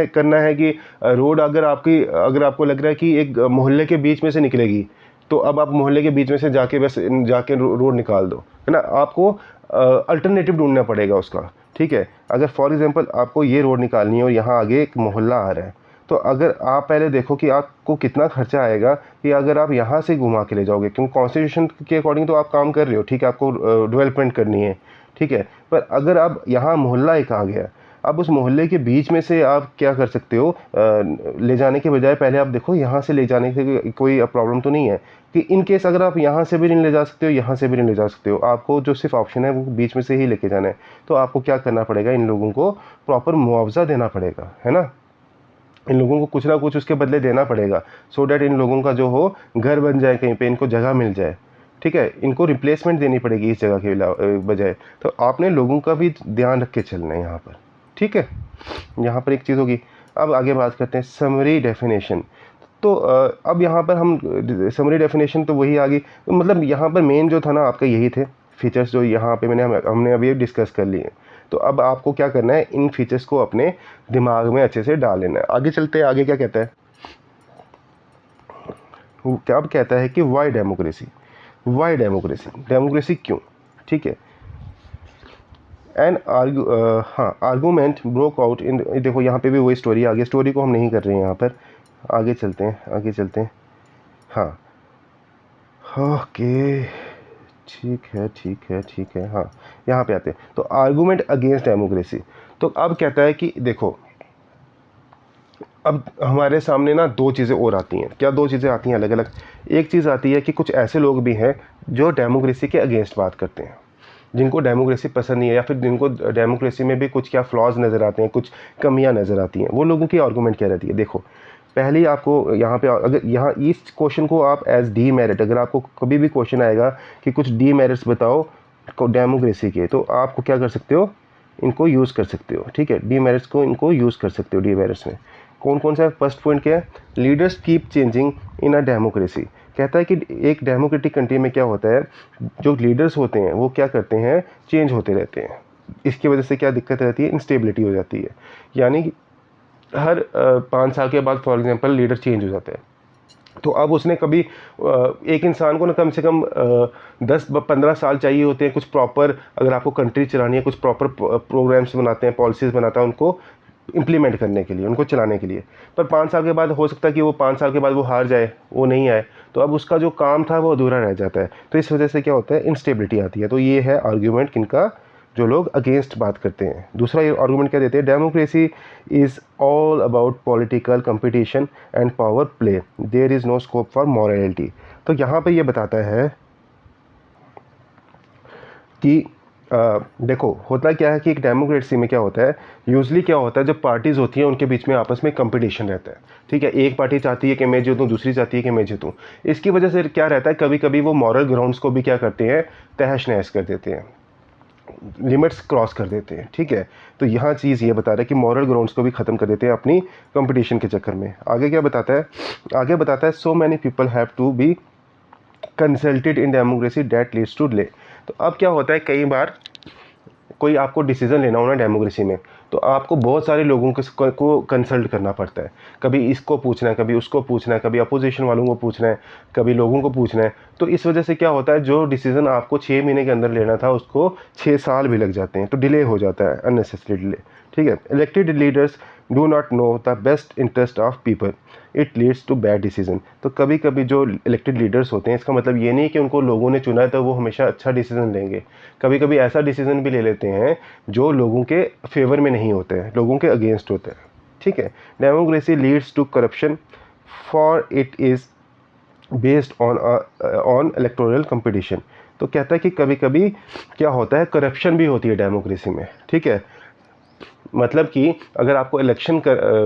करना है कि रोड अगर आपको लग रहा है कि एक मोहल्ले के बीच में से निकलेगी, तो अब आप मोहल्ले के बीच में से जाके रोड निकाल दो, है ना। आपको अल्टरनेटिव ढूंढना पड़ेगा उसका, ठीक है। अगर फॉर एग्जांपल आपको ये रोड निकालनी है और यहाँ आगे एक मोहल्ला आ रहा है, तो अगर आप पहले देखो कि आपको कितना खर्चा आएगा कि अगर आप यहाँ से घुमा के ले जाओगे, क्योंकि कॉन्स्टिट्यूशन के अकॉर्डिंग तो आप काम कर रहे हो, ठीक है, आपको डेवलपमेंट करनी है, ठीक है। पर अगर आप यहाँ मोहल्ला एक आ गया, अब उस मोहल्ले के बीच में से आप क्या कर सकते हो, ले जाने के बजाय पहले आप देखो यहाँ से ले जाने से कोई प्रॉब्लम तो नहीं है, कि इन केस अगर आप यहाँ से भी नहीं ले जा सकते हो, यहाँ से भी नहीं ले जा सकते हो, आपको जो सिर्फ ऑप्शन है वो बीच में से ही लेके जाना है, तो आपको क्या करना पड़ेगा, इन लोगों को प्रॉपर मुआवजा देना पड़ेगा, है ना। इन लोगों को कुछ ना कुछ उसके बदले देना पड़ेगा, सो डैट इन लोगों का जो हो घर बन जाए, कहीं पे इनको जगह मिल जाए, ठीक है। इनको रिप्लेसमेंट देनी पड़ेगी इस जगह के बजाय। तो आपने लोगों का भी ध्यान रख के चलना है यहाँ पर, ठीक है। यहाँ पर एक चीज़ होगी। अब आगे बात करते हैं समरी डेफिनेशन। तो अब यहाँ पर हम समरी डेफिनेशन तो वही आ गई, तो मतलब यहाँ पर मेन जो था ना आपका यही थे फीचर्स जो यहाँ पे हमने अभी डिस्कस कर लिए। तो अब आपको क्या करना है, इन फीचर्स को अपने दिमाग में अच्छे से डाल लेना है। आगे चलते हैं, आगे क्या कहता है, क्या अब कहता है कि Y democracy, Y democracy, democracy क्यों, ठीक है। And argument broke out in, देखो यहाँ पे भी वही स्टोरी आ गई, स्टोरी को हम नहीं कर रहे हैं यहाँ पर, आगे चलते हैं, आगे चलते हैं। हाँ, ओके, ठीक है, ठीक है, ठीक है। हाँ, यहाँ पे आते हैं, तो आर्गूमेंट अगेंस्ट डेमोक्रेसी। तो अब कहता है कि देखो, अब हमारे सामने ना दो चीज़ें और आती हैं। क्या दो चीज़ें आती हैं अलग अलग? एक चीज़ आती है कि कुछ ऐसे लोग भी हैं जो डेमोक्रेसी के अगेंस्ट बात करते हैं, जिनको डेमोक्रेसी पसंद नहीं है, या फिर जिनको डेमोक्रेसी में भी कुछ क्या फ्लॉज नज़र आते हैं, कुछ कमियां नज़र आती हैं। वो लोगों की आर्गूमेंट क्या रहती है, देखो पहले ही आपको यहाँ पे, अगर यहाँ इस क्वेश्चन को आप एज डी मेरिट, अगर आपको कभी भी क्वेश्चन आएगा कि कुछ डी मेरिट्स बताओ डेमोक्रेसी के, तो आपको क्या कर सकते हो, इनको यूज़ कर सकते हो, ठीक है। डी मेरिट्स को इनको यूज़ कर सकते हो। डी मेरिट्स में कौन कौन सा है? फर्स्ट पॉइंट क्या है, leaders keep changing in a democracy. कहता है कि एक डेमोक्रेटिक कंट्री में क्या होता है, जो लीडर्स होते हैं वो क्या करते हैं, चेंज होते रहते हैं। इसकी वजह से क्या दिक्कत रहती है, इंस्टेबिलिटी हो जाती है। यानी कि हर 5 साल के बाद फॉर एग्जांपल लीडर चेंज हो जाता है, तो अब उसने कभी एक इंसान को ना कम से कम 10-15 साल चाहिए होते हैं कुछ प्रॉपर, अगर आपको कंट्री चलानी है, कुछ प्रॉपर प्रोग्राम्स बनाते हैं, पॉलिसीज़ बनाता है उनको इम्प्लीमेंट करने के लिए, उनको चलाने के लिए। पर 5 साल के बाद हो सकता है कि वो 5 साल के बाद वो हार जाए, वो नहीं आए, तो अब उसका जो काम था वो अधूरा रह जाता है। तो इस वजह से क्या होता है, इंस्टेबिलिटी आती है। तो ये है आर्ग्यूमेंट किनका, जो लोग अगेंस्ट बात करते हैं। दूसरा ये आर्गूमेंट क्या देते हैं, democracy is all about political competition and power play, there is no scope for morality. तो यहाँ पे ये बताता है कि देखो होता क्या है कि एक डेमोक्रेसी में क्या होता है, यूजली क्या होता है, जब पार्टीज़ होती हैं उनके बीच में आपस में कंपटीशन रहता है, ठीक है। एक पार्टी चाहती है कि मैं जीतूँ, दूसरी चाहती है कि मैं जीतूँ। इसकी वजह से क्या रहता है, कभी कभी वो मॉरल ग्राउंड्स को भी क्या करते हैं, तहस नहस कर देते हैं, लिमिट्स क्रॉस कर देते हैं, ठीक है। तो यहाँ चीज़ ये बता रहा है कि मॉरल ग्राउंड्स को भी ख़त्म कर देते हैं अपनी कंपटीशन के चक्कर में। आगे क्या बताता है, आगे बताता है so many people have to be consulted in democracy that leads to delay. तो अब क्या होता है, कई बार कोई आपको डिसीजन लेना हो ना डेमोक्रेसी में, तो आपको बहुत सारे लोगों को कंसल्ट करना पड़ता है। कभी इसको पूछना है, कभी उसको पूछना है, कभी अपोजिशन वालों को पूछना है, कभी लोगों को पूछना है। तो इस वजह से क्या होता है, जो डिसीजन आपको 6 महीने के अंदर लेना था उसको 6 साल भी लग जाते हैं, तो डिले हो जाता है, अननेसेसरी डिले, ठीक है। Elected leaders do not know the best interest of people, it leads to bad decision. तो कभी कभी जो इलेक्टेड लीडर्स होते हैं, इसका मतलब ये नहीं कि उनको लोगों ने चुना है तो वो हमेशा अच्छा डिसीजन लेंगे। कभी कभी ऐसा डिसीजन भी ले लेते हैं जो लोगों के फेवर में नहीं होते हैं, लोगों के अगेंस्ट होते हैं, ठीक है। Democracy leads to corruption for it is based on electoral competition. तो कहता है कि कभी कभी क्या होता है, करप्शन भी होती है डेमोक्रेसी में, ठीक है। मतलब कि अगर आपको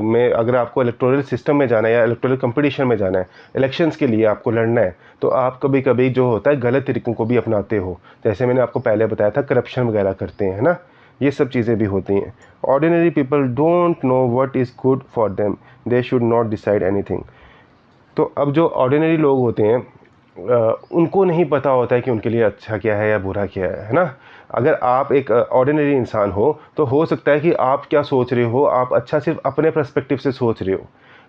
में अगर आपको इलेक्टोरल सिस्टम में जाना है या इलेक्टोरल कंपटीशन में जाना है, इलेक्शंस के लिए आपको लड़ना है, तो आप कभी कभी जो होता है गलत तरीक़ों को भी अपनाते हो, जैसे मैंने आपको पहले बताया था करप्शन वगैरह करते हैं, है ना, ये सब चीज़ें भी होती हैं। Ordinary people don't know what is good for them, they should not decide anything. तो अब जो ऑर्डिनरी लोग होते हैं उनको नहीं पता होता है कि उनके लिए अच्छा क्या है या बुरा क्या है ना। अगर आप एक ऑर्डिनरी इंसान हो तो हो सकता है कि आप क्या सोच रहे हो, आप अच्छा सिर्फ अपने पर्सपेक्टिव से सोच रहे हो,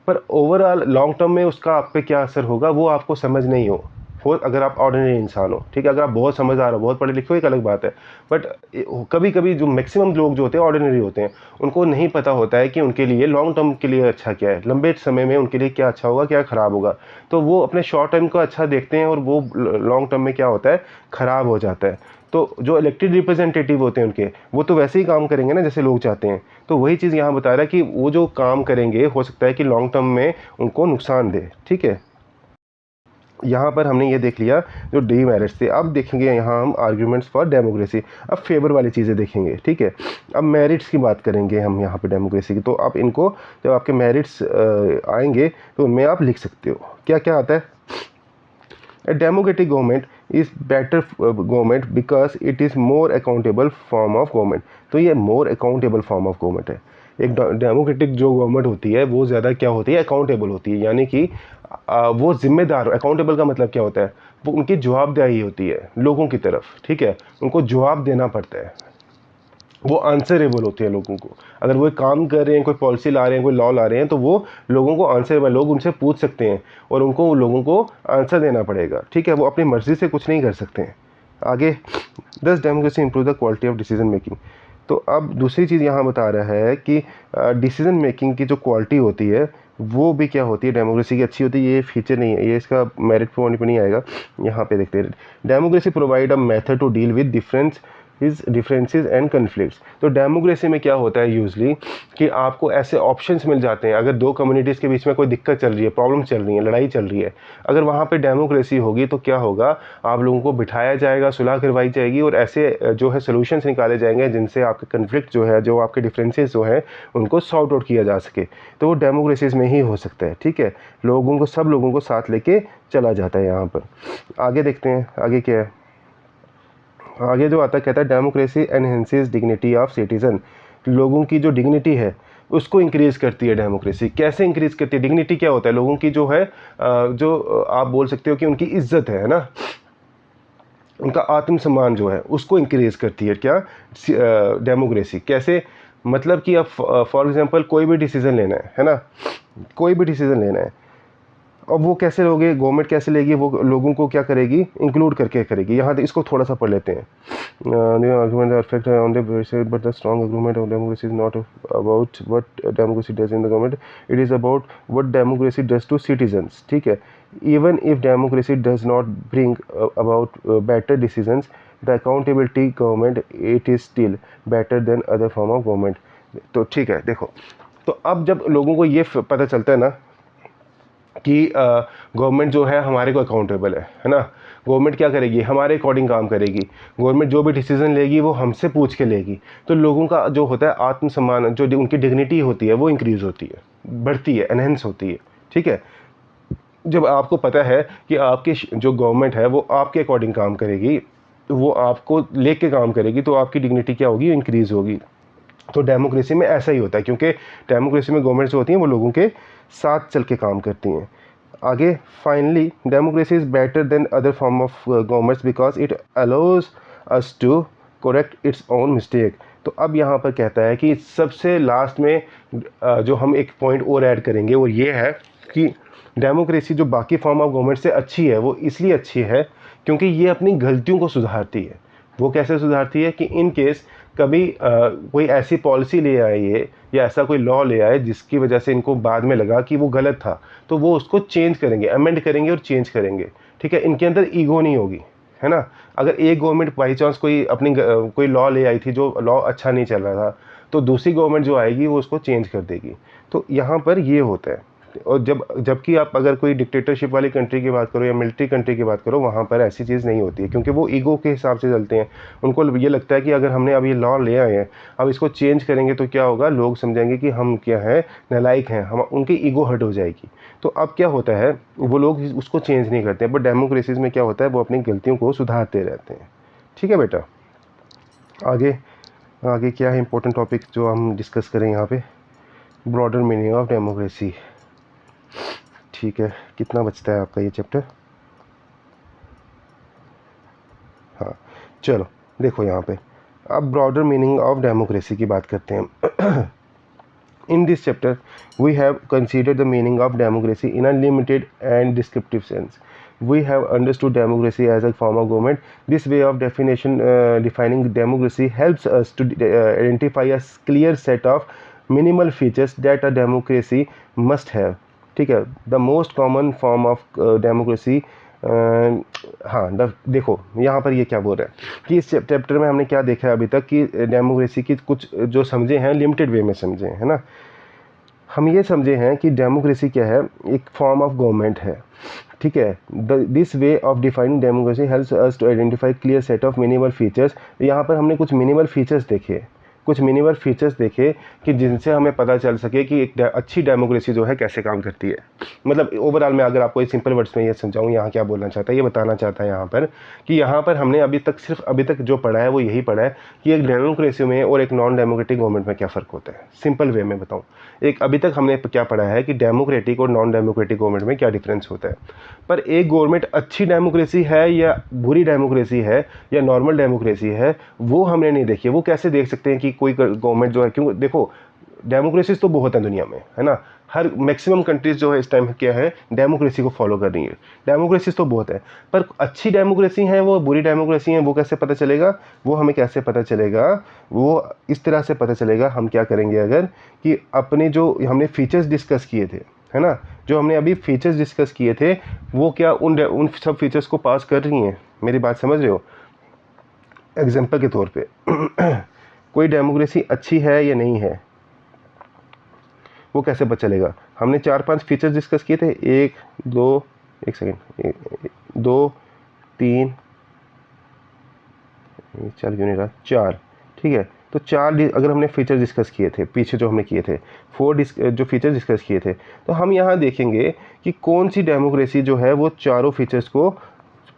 पर ओवरऑल लॉन्ग टर्म में उसका आप पे क्या असर होगा वो आपको समझ नहीं हो अगर आप ऑर्डिनरी इंसान हो, ठीक है। अगर आप बहुत समझदार हो, बहुत पढ़े लिखे हो, एक अलग बात है, बट कभी कभी जो मैक्सिमम लोग जो होते हैं ऑर्डिनरी होते हैं, उनको नहीं पता होता है कि उनके लिए लॉन्ग टर्म के लिए अच्छा क्या है, लंबे समय में उनके लिए क्या अच्छा होगा क्या ख़राब होगा। तो वो अपने शॉर्ट टर्म को अच्छा देखते हैं और वो लॉन्ग टर्म में क्या होता है, ख़राब हो जाता है। तो जो इलेक्टेड रिप्रेजेंटेटिव होते हैं उनके, वो तो वैसे ही काम करेंगे ना जैसे लोग चाहते हैं। तो वही चीज़ यहाँ बता रहा है कि वो जो काम करेंगे हो सकता है कि लॉन्ग टर्म में उनको नुकसान दे, ठीक है। यहाँ पर हमने ये देख लिया जो डीमेरिट्स थे। अब देखेंगे यहाँ हम आर्ग्यूमेंट्स फॉर डेमोक्रेसी। अब फेवर वाली चीज़ें देखेंगे, ठीक है। अब मेरिट्स की बात करेंगे हम यहाँ पे डेमोक्रेसी की। तो आप इनको जब आपके मेरिट्स आएंगे तो उनमें आप लिख सकते हो क्या क्या आता है। A democratic government is better government because it is more accountable form of government। तो ये more accountable form of government है। एक डेमोक्रेटिक जो गवर्नमेंट होती है वो ज़्यादा क्या होती है, अकाउंटेबल होती है, यानी कि वो जिम्मेदार। अकाउंटेबल का मतलब क्या होता है, वो उनकी जवाबदेही होती है लोगों की तरफ, ठीक है, उनको जवाब देना पड़ता है, वो आंसरेबल होते हैं लोगों को। अगर वो काम कर रहे हैं, कोई पॉलिसी ला रहे हैं, कोई लॉ ला रहे हैं, तो वो लोगों को आंसरेबल, लोग उनसे पूछ सकते हैं और उनको लोगों को आंसर देना पड़ेगा, ठीक है। वो अपनी मर्ज़ी से कुछ नहीं कर सकते हैं। आगे, दस democracy improve the quality of decision making. तो अब दूसरी चीज़ यहाँ बता रहा है कि डिसीजन मेकिंग की जो क्वालिटी होती है वो भी क्या होती है, डेमोक्रेसी की अच्छी होती है। ये फीचर नहीं है, ये इसका मेरिट पॉइंट पर नहीं आएगा। यहाँ पे देखते हैं, democracy provide a method to deal with differences and conflicts. तो डेमोक्रेसी में क्या होता है यूजली कि आपको ऐसे ऑप्शंस मिल जाते हैं। अगर दो कम्युनिटीज़ के बीच में कोई दिक्कत चल रही है, प्रॉब्लम चल रही है, लड़ाई चल रही है, अगर वहाँ पे डेमोक्रेसी होगी तो क्या होगा, आप लोगों को बिठाया जाएगा, सुलह करवाई जाएगी और ऐसे जो है सोल्यूशंस निकाले जाएंगे जिनसे आपके कन्फ्लिक्ट जो है, जो आपके डिफरेंसेस जो हैं, उनको सॉर्ट आउट किया जा सके। तो वो डेमोक्रेसीज में ही हो सकता है, ठीक है। लोगों को, सब लोगों को साथ लेके चला जाता है यहाँ पर। आगे देखते हैं आगे क्या है। आगे जो आता है, कहता है democracy enhances dignity of citizen. लोगों की जो डिग्निटी है उसको इंक्रीज़ करती है डेमोक्रेसी। कैसे इंक्रीज़ करती है, डिग्निटी क्या होता है, लोगों की जो है जो आप बोल सकते हो कि उनकी इज्जत है ना, उनका आत्मसम्मान जो है उसको इंक्रीज़ करती है क्या, डेमोक्रेसी। कैसे, मतलब कि अब फॉर एग्जांपल कोई भी डिसीज़न लेना है ना, कोई भी डिसीज़न लेना है, अब वो कैसे लोगे, गवर्नमेंट कैसे लेगी, वो लोगों को क्या करेगी, इंक्लूड करके करेगी। यहाँ इसको थोड़ा सा पढ़ लेते हैं। Argument affect on the basis but the strong argument of democracy is not about what democracy does in the government, it is about what democracy does to citizens, ठीक है। Even if democracy does not bring about better decisions, the accountability government, it is still better than other form of government. तो ठीक है, देखो, तो अब जब लोगों को ये पता चलता है ना कि गवर्नमेंट जो है हमारे को अकाउंटेबल है ना, गवर्नमेंट क्या करेगी, हमारे अकॉर्डिंग काम करेगी, गवर्नमेंट जो भी डिसीजन लेगी वो हमसे पूछ के लेगी, तो लोगों का जो होता है आत्मसम्मान, जो उनकी डिग्निटी होती है वो इंक्रीज़ होती है, बढ़ती है, एनहेंस होती है, ठीक है। जब आपको पता है कि आपकी जो गवर्नमेंट है वो आपके अकॉर्डिंग काम करेगी, तो वो आपको लेके काम करेगी, तो आपकी डिग्निटी क्या होगी, इंक्रीज़ होगी। तो डेमोक्रेसी में ऐसा ही होता है, क्योंकि डेमोक्रेसी में गवर्नमेंट जो होती हैं वो लोगों के साथ चल के काम करती हैं। आगे, finally, democracy is better than other form of governments because it allows us to correct its own mistake. तो अब यहाँ पर कहता है कि सबसे लास्ट में जो हम एक पॉइंट और ऐड करेंगे वो ये है कि डेमोक्रेसी जो बाकी फॉर्म ऑफ गवर्नमेंट से अच्छी है, वो इसलिए अच्छी है क्योंकि ये अपनी गलतियों को सुधारती है। वो कैसे सुधारती है कि इन केस कभी कोई ऐसी पॉलिसी ले आए ये, या ऐसा कोई लॉ ले आए जिसकी वजह से इनको बाद में लगा कि वो गलत था, तो वो उसको चेंज करेंगे, अमेंड करेंगे और चेंज करेंगे, ठीक है। इनके अंदर ईगो नहीं होगी, है ना। अगर एक गवर्नमेंट बाई चांस कोई लॉ ले आई थी, जो लॉ अच्छा नहीं चल रहा था, तो दूसरी गवर्नमेंट जो आएगी वो उसको चेंज कर देगी। तो यहाँ पर ये होता है, और जबकि आप अगर कोई डिक्टेटरशिप वाली कंट्री की बात करो या मिलिट्री कंट्री की बात करो, वहाँ पर ऐसी चीज़ नहीं होती है, क्योंकि वो ईगो के हिसाब से चलते हैं। उनको ये लगता है कि अगर हमने अब ये लॉ ले आए हैं, अब इसको चेंज करेंगे तो क्या होगा, लोग समझेंगे कि हम क्या है, नालायक हैं, हम उनकी ईगो हर्ट हो जाएगी। तो अब क्या होता है, वो लोग उसको चेंज नहीं करते हैं। बट डेमोक्रेसीज में क्या होता है, वो अपनी गलतियों को सुधारते रहते हैं। ठीक है बेटा, आगे आगे क्या है इंपॉर्टेंट टॉपिक जो हम डिस्कस करें यहाँ पे, ब्रॉडर मीनिंग ऑफ डेमोक्रेसी। ठीक है, कितना बचता है आपका ये चैप्टर? हाँ, चलो देखो यहाँ पे अब ब्रॉडर मीनिंग ऑफ डेमोक्रेसी की बात करते हैं। In this chapter, we have considered the meaning of democracy in a limited and descriptive sense. We have understood democracy as a form of government. This way of defining democracy helps us to identify a clear set of minimal features that a democracy must have. ठीक है, the most common form of democracy हाँ देखो यहाँ पर ये क्या बोल रहा है कि इस चैप्टर में हमने क्या देखा है अभी तक कि डेमोक्रेसी की कुछ जो समझे हैं लिमिटेड वे में समझे हैं, है ना। हम ये समझे हैं कि डेमोक्रेसी क्या है, एक फॉर्म ऑफ गवर्नमेंट है। ठीक है, this way of defining democracy helps us to identify clear set of minimal features. यहाँ पर हमने कुछ मिनिमल फीचर्स देखे कि जिनसे हमें पता चल सके कि एक अच्छी डेमोक्रेसी जो है कैसे काम करती है। मतलब ओवरऑल मैं अगर आपको एक सिंपल वर्ड्स में ये समझाऊँ, यहाँ क्या बोलना चाहता है, ये बताना चाहता है यहाँ पर कि यहाँ पर हमने अभी तक जो पढ़ा है वो यही पढ़ा है कि एक डेमोक्रेसी में और एक नॉन डेमोक्रेटिक गवर्नमेंट में क्या फ़र्क होता है। सिंपल वे में बताऊँ, एक अभी तक हमने क्या पढ़ा है कि डेमोक्रेटिक और नॉन डेमोक्रेटिक गवर्नमेंट में क्या डिफरेंस होता है। पर एक गवर्नमेंट अच्छी डेमोक्रेसी है या बुरी डेमोक्रेसी है या नॉर्मल डेमोक्रेसी है, वो हमने नहीं देखी है। वो कैसे देख सकते हैं कि कोई गवर्नमेंट जो है, क्योंकि देखो डेमोक्रेसीज तो बहुत है दुनिया में, है ना। हर मैक्सिमम कंट्रीज जो है इस टाइम क्या है, डेमोक्रेसी को फॉलो कर रही है। डेमोक्रेसीज तो बहुत है, पर अच्छी डेमोक्रेसी है वो बुरी डेमोक्रेसी है, वो कैसे पता चलेगा, वो हमें कैसे पता चलेगा, वो इस तरह से पता चलेगा। हम क्या करेंगे अगर कि अपने जो हमने फीचर्स डिस्कस किए थे, है ना, जो हमने अभी फीचर्स डिस्कस किए थे, वो क्या उन सब फीचर्स को पास कर रही हैं। मेरी बात समझ रहे हो? एग्जाम्पल के तौर पे कोई डेमोक्रेसी अच्छी है या नहीं है, वो कैसे पता चलेगा? हमने 4-5 फीचर्स डिस्कस किए थे, 1 2 1 सेकेंड 2 3 4 क्यों नहीं रहा, 4। ठीक है, तो 4 अगर हमने फीचर डिस्कस किए थे पीछे जो हमने किए थे, 4 जो फीचर डिस्कस किए थे, तो हम यहाँ देखेंगे कि कौन सी डेमोक्रेसी जो है वो चारों फीचर्स को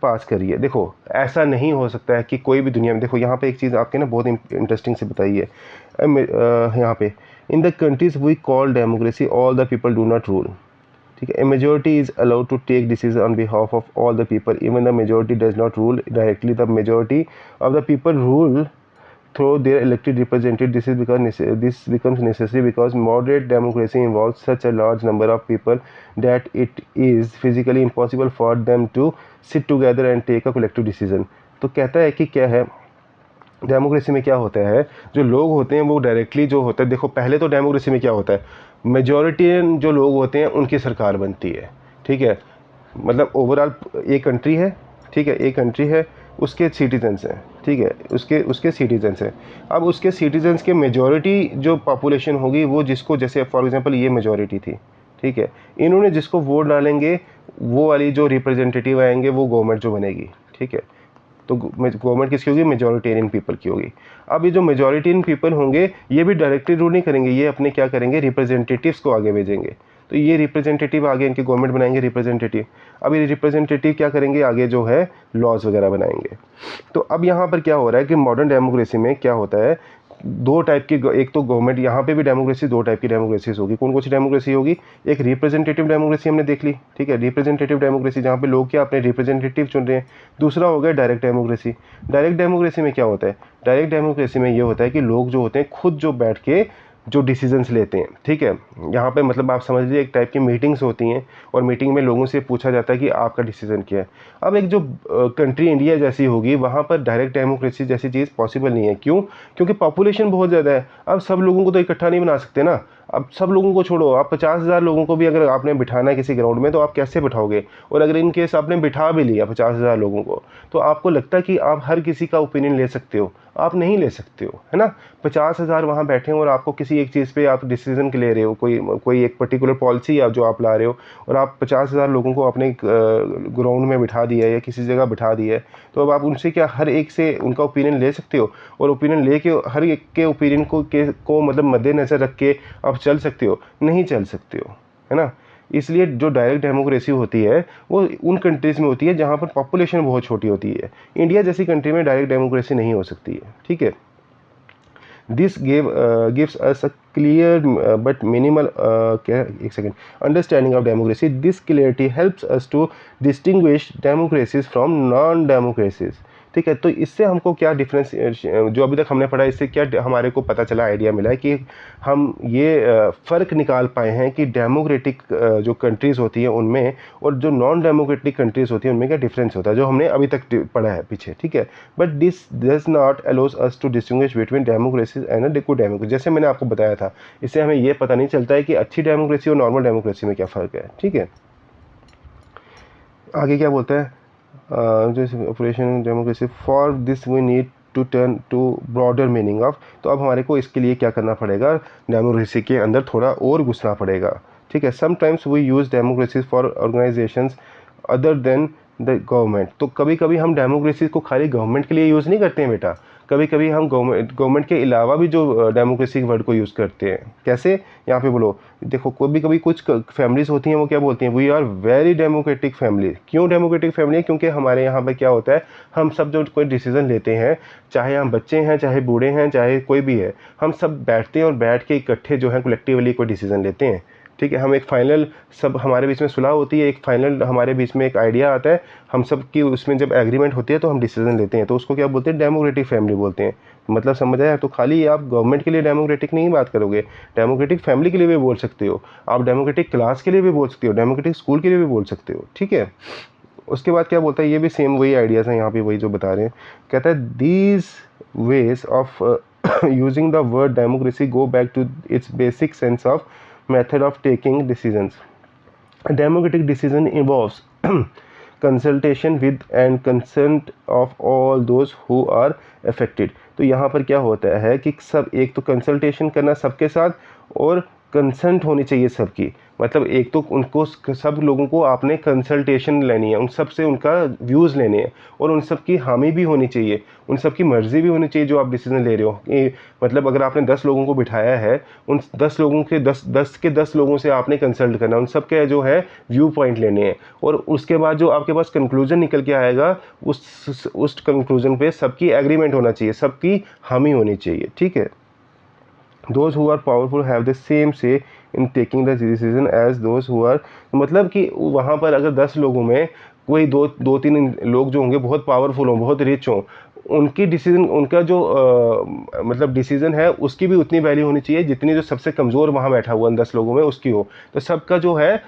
पास करिए। देखो ऐसा नहीं हो सकता है कि कोई भी दुनिया में, देखो यहाँ पे एक चीज़ आपके ना बहुत इंटरेस्टिंग से बताई है यहाँ पे, in the countries we call democracy all the people do not rule. ठीक है, a majority is allowed to take decision on behalf of all the people even the majority does not rule directly, the majority of the people rule through their elected representative. This becomes necessary because moderate democracy involves such a large number of people that it is physically impossible for them to sit together and take a collective decision. तो कहता है कि क्या है, democracy में क्या होता है, जो लोग होते हैं वो डायरेक्टली जो होता है, देखो पहले तो डेमोक्रेसी में क्या होता है, मेजॉरिटी जो लोग होते हैं उनकी सरकार बनती है। ठीक है, मतलब ओवरऑल एक कंट्री है, ठीक है, एक कंट्री है, उसके सिटीजन्स हैं, ठीक है, उसके सिटीजन्स हैं। अब उसके सिटीजन्स के मेजॉरिटी जो पॉपुलेशन होगी वो जिसको, जैसे फॉर एग्जांपल ये मेजॉरिटी थी, ठीक है, इन्होंने जिसको वोट डालेंगे वो वाली जो रिप्रेजेंटेटिव आएंगे वो गवर्नमेंट जो बनेगी। ठीक है, तो गवर्नमेंट किसकी होगी, मेजॉरिटेरियन पीपल की होगी। अब ये जो मेजॉरिटेरियन पीपल होंगे ये भी डायरेक्टली रूल नहीं करेंगे, ये अपने क्या करेंगे, रिप्रेजेंटेटिव्स को आगे भेजेंगे। तो ये रिप्रेजेंटेटिव आगे इनके गवर्नमेंट बनाएंगे रिप्रेजेंटेटिव। अब ये रिप्रेजेंटेटिव क्या करेंगे, आगे जो है लॉज वगैरह बनाएंगे। तो अब यहाँ पर क्या हो रहा है कि मॉडर्न डेमोक्रेसी में क्या होता है, दो टाइप की, एक तो गवर्नमेंट, यहाँ पे भी डेमोक्रेसी, दो टाइप की डेमोक्रेसीज होगी। कौन कौन सी डेमोक्रेसी होगी, एक रिप्रेजेंटेटिव डेमोक्रेसी हमने देख ली, ठीक है, रिप्रेजेंटेटिव डेमोक्रेसी जहाँ पे लोग क्या अपने रिप्रेजेंटेटिव चुन रहे हैं। दूसरा हो गया डायरेक्ट डेमोक्रेसी। डायरेक्ट डेमोक्रेसी में क्या होता है, डायरेक्ट डेमोक्रेसी में ये होता है कि लोग जो होते हैं खुद जो बैठ के जो डिसीजंस लेते हैं। ठीक है, यहाँ पे मतलब आप समझ लीजिए एक टाइप की मीटिंग्स होती हैं और मीटिंग में लोगों से पूछा जाता है कि आपका डिसीजन क्या है। अब एक जो कंट्री इंडिया जैसी होगी वहाँ पर डायरेक्ट डेमोक्रेसी जैसी चीज़ पॉसिबल नहीं है। क्यों? क्योंकि पॉपुलेशन बहुत ज़्यादा है। अब सब लोगों को तो इकट्ठा नहीं बना सकते ना। अब सब लोगों को छोड़ो, आप 50,000 लोगों को भी अगर आपने बिठाना है किसी ग्राउंड में तो आप कैसे बिठाओगे? और अगर इन केस आपने बिठा भी लिया 50,000 लोगों को, तो आपको लगता है कि आप हर किसी का ओपिनियन ले सकते हो? आप नहीं ले सकते हो, है ना। 50,000 वहाँ बैठे हैं और आपको किसी एक चीज़ पे आप डिसीजन के ले रहे हो, कोई एक पर्टिकुलर पॉलिसी आप जो आप ला रहे हो, और आप 50,000 लोगों को अपने ग्राउंड में बिठा दिया है या किसी जगह बिठा दिया है, तो अब आप उनसे क्या हर एक से उनका ओपिनियन ले सकते हो? और ओपिनियन लेके हर एक के ओपिनियन को मतलब मद्देनज़र रख के आप चल सकते हो? नहीं चल सकते हो, है ना। इसलिए जो डायरेक्ट डेमोक्रेसी होती है वो उन कंट्रीज़ में होती है जहाँ पर पॉपुलेशन बहुत छोटी होती है। इंडिया जैसी कंट्री में डायरेक्ट डेमोक्रेसी नहीं हो सकती है, ठीक है। This gives us a clear but minimal क्या एक second understanding of democracy. This clarity helps us to distinguish democracies from non democracies. ठीक है, तो इससे हमको क्या डिफरेंस जो अभी तक हमने पढ़ा, इससे क्या हमारे को पता चला, आइडिया मिला है कि हम ये फ़र्क निकाल पाए हैं कि डेमोक्रेटिक जो कंट्रीज़ होती हैं उनमें और जो नॉन डेमोक्रेटिक कंट्रीज़ होती हैं उनमें क्या डिफरेंस होता है, जो हमने अभी तक पढ़ा है पीछे, ठीक है। But this does not allows us to distinguish between democracy and a good democracy. जैसे मैंने आपको बताया था, इससे हमें ये पता नहीं चलता है कि अच्छी डेमोक्रेसी और नॉर्मल डेमोक्रेसी में क्या फ़र्क है, ठीक है। आगे क्या बोलता है, जैसे operation democracy. For this we need to turn to broader meaning of. तो अब हमारे को इसके लिए क्या करना पड़ेगा, डेमोक्रेसी के अंदर थोड़ा और घुसना पड़ेगा, ठीक है. Sometimes we use democracy for organisations other than the government. तो कभी कभी हम डेमोक्रेसी को खाली गवर्नमेंट के लिए यूज़ नहीं करते हैं बेटा, कभी कभी हम गवर्नमेंट के अलावा भी जो डेमोक्रेसी वर्ड को यूज़ करते हैं. कैसे, यहाँ पे बोलो. देखो, कभी कभी कुछ फैमिलीज़ होती हैं वो क्या बोलती हैं, we are very democratic family. क्यों डेमोक्रेटिक फैमिली है? क्योंकि हमारे यहाँ पे क्या होता है, हम सब जो कोई डिसीज़न लेते हैं, चाहे हम बच्चे हैं, चाहे बूढ़े हैं, चाहे कोई भी है, हम सब बैठते हैं और बैठ के इकट्ठे जो है कलेक्टिवली कोई डिसीज़न लेते हैं, ठीक है. हम एक फाइनल, सब हमारे बीच में सुलह होती है, एक फाइनल हमारे बीच में एक आइडिया आता है, हम सब की उसमें जब एग्रीमेंट होती है तो हम डिसीजन लेते हैं, तो उसको क्या बोलते हैं, डेमोक्रेटिक फैमिली बोलते हैं. मतलब समझ आया. तो खाली आप गवर्नमेंट के लिए डेमोक्रेटिक नहीं बात करोगे, डेमोक्रेटिक फैमिली के लिए भी बोल सकते हो, आप डेमोक्रेटिक क्लास के लिए भी बोल सकते हो, डेमोक्रेटिक स्कूल के लिए भी बोल सकते हो, ठीक है. उसके बाद क्या बोलता है, ये भी सेम वही आइडियाज़ हैं यहाँ पे, वही जो बता रहे हैं. कहता है these ways of using the word democracy go back to its basic sense of method of taking decisions. A democratic decision involves consultation with and consent of all those who are affected. तो यहाँ पर क्या होता है कि सब एक तो कंसल्टेशन करना सबके साथ, और कंसेंट होनी चाहिए सबकी. मतलब एक तो उनको सब लोगों को आपने कंसल्टेशन लेनी है, उन सब से उनका व्यूज़ लेने हैं, और उन सब की हामी भी होनी चाहिए, उन सब की मर्ज़ी भी होनी चाहिए जो आप डिसीजन ले रहे हो. मतलब अगर आपने 10 लोगों को बिठाया है, उन 10 लोगों के 10 लोगों से आपने कंसल्ट करना, उन सब के जो है व्यू पॉइंट लेने हैं, और उसके बाद जो आपके पास कंक्लूजन निकल के आएगा, उस कंक्लूजन पे सबकी एग्रीमेंट होना चाहिए, सबकी हामी होनी चाहिए, ठीक है. those who are powerful have the same say in taking the decision as those who are. मतलब कि वहाँ पर अगर 10 लोगों में कोई दो तीन लोग जो होंगे बहुत पावरफुल हों, बहुत रिच हों, उनकी डिसीजन, उनका जो मतलब डिसीजन है उसकी भी उतनी वैल्यू होनी चाहिए जितनी जो सबसे कमज़ोर वहाँ बैठा हुआ 10 लोगों में उसकी हो. तो सबका जो है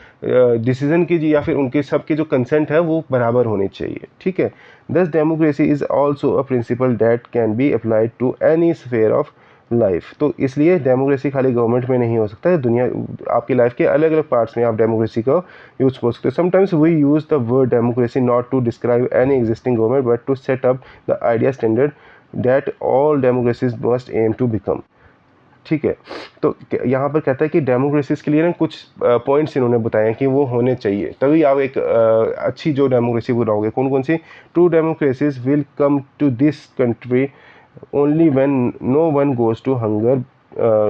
डिसीजन की या फिर उनके सबकी जो कंसेंट है वो बराबर होनी चाहिए, ठीक है. Thus democracy is also a principle that can be applied to any sphere of life. तो इसलिए डेमोक्रेसी खाली गवर्नमेंट में नहीं हो सकता है, दुनिया आपकी लाइफ के अलग अलग पार्ट्स में आप डेमोक्रेसी को यूज़ कर सकते हो. Sometimes we use the word democracy not to describe any existing government but to set up the idea standard that all democracies must aim to become. ठीक है, तो यहाँ पर कहता है कि डेमोक्रेसीज के लिए ना कुछ पॉइंट्स इन्होंने बताए हैं कि वो होने चाहिए, तभी आप एक अच्छी जो डेमोक्रेसी बनाओगे. कौन कौन सी? True democracies will come to this country only when no one goes to hunger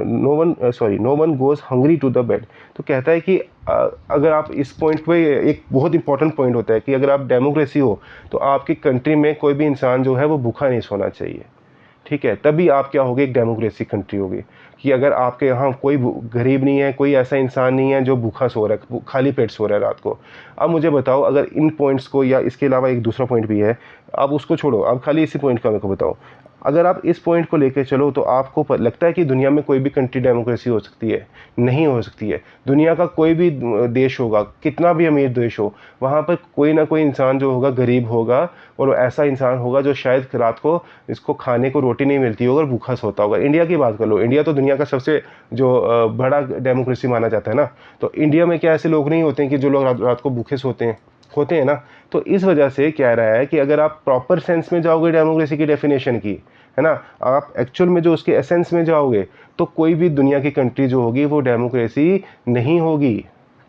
no one goes hungry to the bed. तो कहता है कि अगर आप इस पॉइंट पे, एक बहुत इंपॉर्टेंट पॉइंट होता है कि अगर आप डेमोक्रेसी हो तो आपकी कंट्री में कोई भी इंसान जो है वो भूखा नहीं सोना चाहिए, ठीक है. तभी आप क्या होगी, एक डेमोक्रेसी कंट्री होगी. कि अगर आपके यहाँ कोई गरीब नहीं है, कोई ऐसा इंसान नहीं है जो भूखा सो रहा है, खाली पेट सो रहा है रात को. अब मुझे बताओ, अगर इन पॉइंट्स को, या इसके अलावा एक दूसरा पॉइंट भी है, अब उसको छोड़ो, अब खाली इसी पॉइंट का मेरे को बताओ. अगर आप इस पॉइंट को लेकर चलो तो आपको लगता है कि दुनिया में कोई भी कंट्री डेमोक्रेसी हो सकती है? नहीं हो सकती है. दुनिया का कोई भी देश होगा, कितना भी अमीर देश हो, वहाँ पर कोई ना कोई इंसान जो होगा गरीब होगा, और ऐसा इंसान होगा जो शायद रात को इसको खाने को रोटी नहीं मिलती होगा और भूखा सोता होगा. इंडिया की बात कर लो, इंडिया तो दुनिया का सबसे जो बड़ा डेमोक्रेसी माना जाता है ना. तो इंडिया में क्या ऐसे लोग नहीं होते हैं कि जो लोग रात को भूखे सोते हैं? होते हैं ना. तो इस वजह से कह रहा है कि अगर आप प्रॉपर सेंस में जाओगे डेमोक्रेसी की डेफिनेशन की, है ना। आप एक्चुअल में जो उसके एसेंस में जाओगे तो कोई भी दुनिया की कंट्री जो होगी वो डेमोक्रेसी नहीं होगी,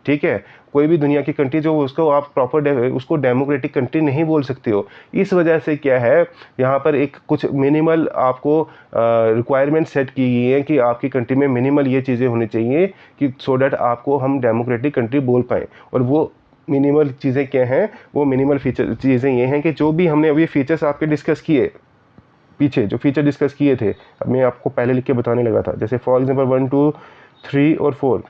ठीक है। कोई भी दुनिया की कंट्री जो उसको आप प्रॉपर उसको डेमोक्रेटिक कंट्री नहीं बोल सकते हो। इस वजह से क्या है, यहाँ पर एक कुछ मिनिमल आपको रिक्वायरमेंट सेट की गई है कि आपकी कंट्री में मिनिमल ये चीज़ें होनी चाहिए कि सो डैट आपको हम डेमोक्रेटिक कंट्री बोल पाएँ। और वो मिनिमल चीज़ें क्या हैं, वो मिनिमल फीचर चीज़ें ये हैं कि जो भी हमने अभी फीचर्स आपके डिस्कस किए, पीछे जो फीचर डिस्कस किए थे, अब मैं आपको पहले लिख के बताने लगा था, जैसे फॉर एग्जांपल 1 2 3 और 4।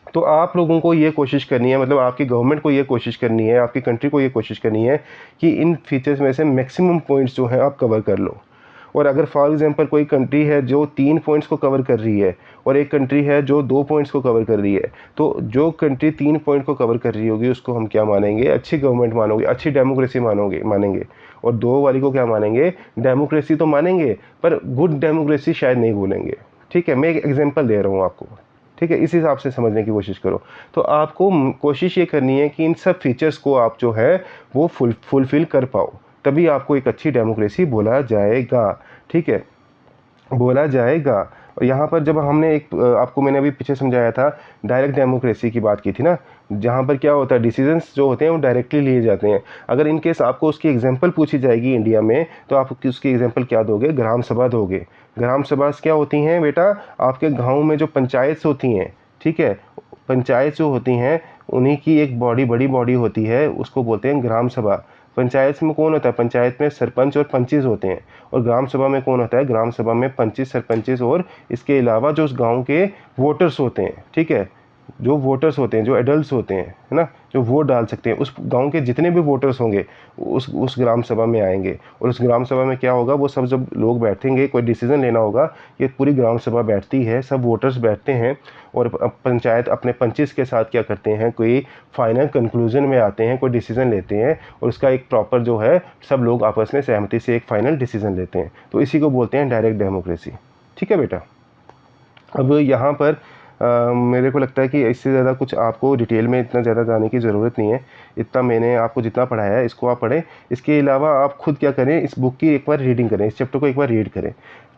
तो आप लोगों को ये कोशिश करनी है, मतलब आपकी गवर्नमेंट को ये कोशिश करनी है, आपकी कंट्री को ये कोशिश करनी है कि इन फीचर्स में से मैक्सिमम पॉइंट्स जो हैं आप कवर कर लो। और अगर फॉर एग्जांपल कोई कंट्री है जो 3 पॉइंट्स को कवर कर रही है और एक कंट्री है जो 2 पॉइंट्स को कवर कर रही है, तो जो कंट्री 3 पॉइंट को कवर कर रही होगी उसको हम क्या मानेंगे, अच्छी गवर्नमेंट मानोगे, अच्छी डेमोक्रेसी मानेंगे। और 2 वाली को क्या मानेंगे, डेमोक्रेसी तो मानेंगे पर गुड डेमोक्रेसी शायद नहीं बोलेंगे, ठीक है। मैं एक एग्जाम्पल दे रहा हूँ आपको, ठीक है, इस हिसाब से समझने की कोशिश करो। तो आपको कोशिश ये करनी है कि इन सब फीचर्स को आप जो है वो फुलफ़िल कर पाओ, तभी आपको एक अच्छी डेमोक्रेसी बोला जाएगा, ठीक है, बोला जाएगा। और यहाँ पर जब हमने एक आपको मैंने अभी पीछे समझाया था, डायरेक्ट डेमोक्रेसी की बात की थी ना, जहाँ पर क्या होता है, डिसीजंस जो होते हैं वो डायरेक्टली लिए जाते हैं। अगर इन केस आपको उसकी एग्जांपल पूछी जाएगी इंडिया में, तो आप उसकी एग्जांपल क्या दोगे, ग्राम सभा दोगे। ग्राम सभा क्या होती हैं बेटा, आपके गाँव में जो पंचायत होती हैं, ठीक है, पंचायत जो होती हैं उन्हीं की एक बड़ी बॉडी होती है, उसको बोलते हैं ग्राम सभा। पंचायत में कौन होता है, पंचायत में सरपंच और पंचिस होते हैं। और ग्राम सभा में कौन होता है, ग्राम सभा में पंचिस, सरपंचिस और इसके अलावा जो उस गांव के वोटर्स होते हैं, ठीक है, जो वोटर्स होते हैं, जो एडल्ट्स होते हैं, है ना, जो वोट डाल सकते हैं, उस गांव के जितने भी वोटर्स होंगे उस ग्राम सभा में आएंगे। और उस ग्राम सभा में क्या होगा, वो सब जब लोग बैठेंगे, कोई डिसीजन लेना होगा, ये पूरी ग्राम सभा बैठती है, सब वोटर्स बैठते हैं और पंचायत अपने पंचिस के साथ क्या करते हैं, कोई फाइनल कंक्लूजन में आते हैं, कोई डिसीजन लेते हैं और उसका एक प्रॉपर जो है सब लोग आपस में सहमति से एक फाइनल डिसीजन लेते हैं। तो इसी को बोलते हैं डायरेक्ट डेमोक्रेसी, ठीक है बेटा। अब यहाँ पर मेरे को लगता है कि इससे ज़्यादा कुछ आपको डिटेल में इतना ज़्यादा जाने की ज़रूरत नहीं है। इतना मैंने आपको जितना पढ़ाया है इसको आप पढ़ें। इसके अलावा आप खुद क्या करें, इस बुक की एक बार रीडिंग करें, इस चैप्टर को एक बार रीड करें।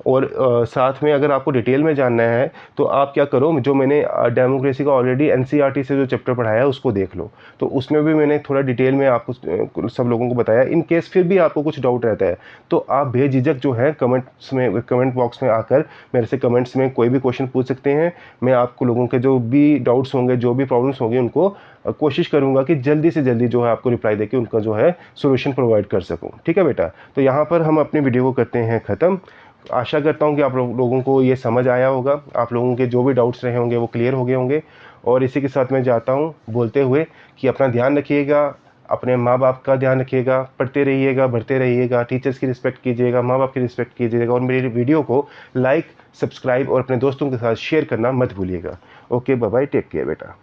और साथ में अगर आपको डिटेल में जानना है तो आप क्या करो, जो मैंने डेमोक्रेसी का ऑलरेडी एनसीईआरटी से जो चैप्टर पढ़ाया है उसको देख लो। तो उसमें भी मैंने थोड़ा डिटेल में आपको सब लोगों को बताया। इन केस फिर भी आपको कुछ डाउट रहता है तो आप बेझिझक जो है कमेंट बॉक्स में आकर मेरे से कमेंट्स में कोई भी क्वेश्चन पूछ सकते हैं। मैं आपको लोगों के जो भी डाउट्स होंगे, जो भी प्रॉब्लम्स होंगे, उनको कोशिश करूंगा कि जल्दी से जल्दी जो है आपको रिप्लाई देके उनका जो है सोल्यूशन प्रोवाइड कर सकूं, ठीक है बेटा। तो यहाँ पर हम अपनी वीडियो को करते हैं ख़त्म। आशा करता हूँ कि आप लोगों को ये समझ आया होगा, आप लोगों के जो भी डाउट्स रहे होंगे वो क्लियर हो गए होंगे। और इसी के साथ मैं जाता हूँ बोलते हुए कि अपना ध्यान रखिएगा, अपने माँ बाप का ध्यान रखिएगा, पढ़ते रहिएगा, बढ़ते रहिएगा, टीचर्स की रिस्पेक्ट कीजिएगा, माँ बाप की रिस्पेक्ट कीजिएगा और मेरी वीडियो को लाइक, सब्सक्राइब और अपने दोस्तों के साथ शेयर करना मत भूलिएगा। Okay, bye bye, take care बेटा।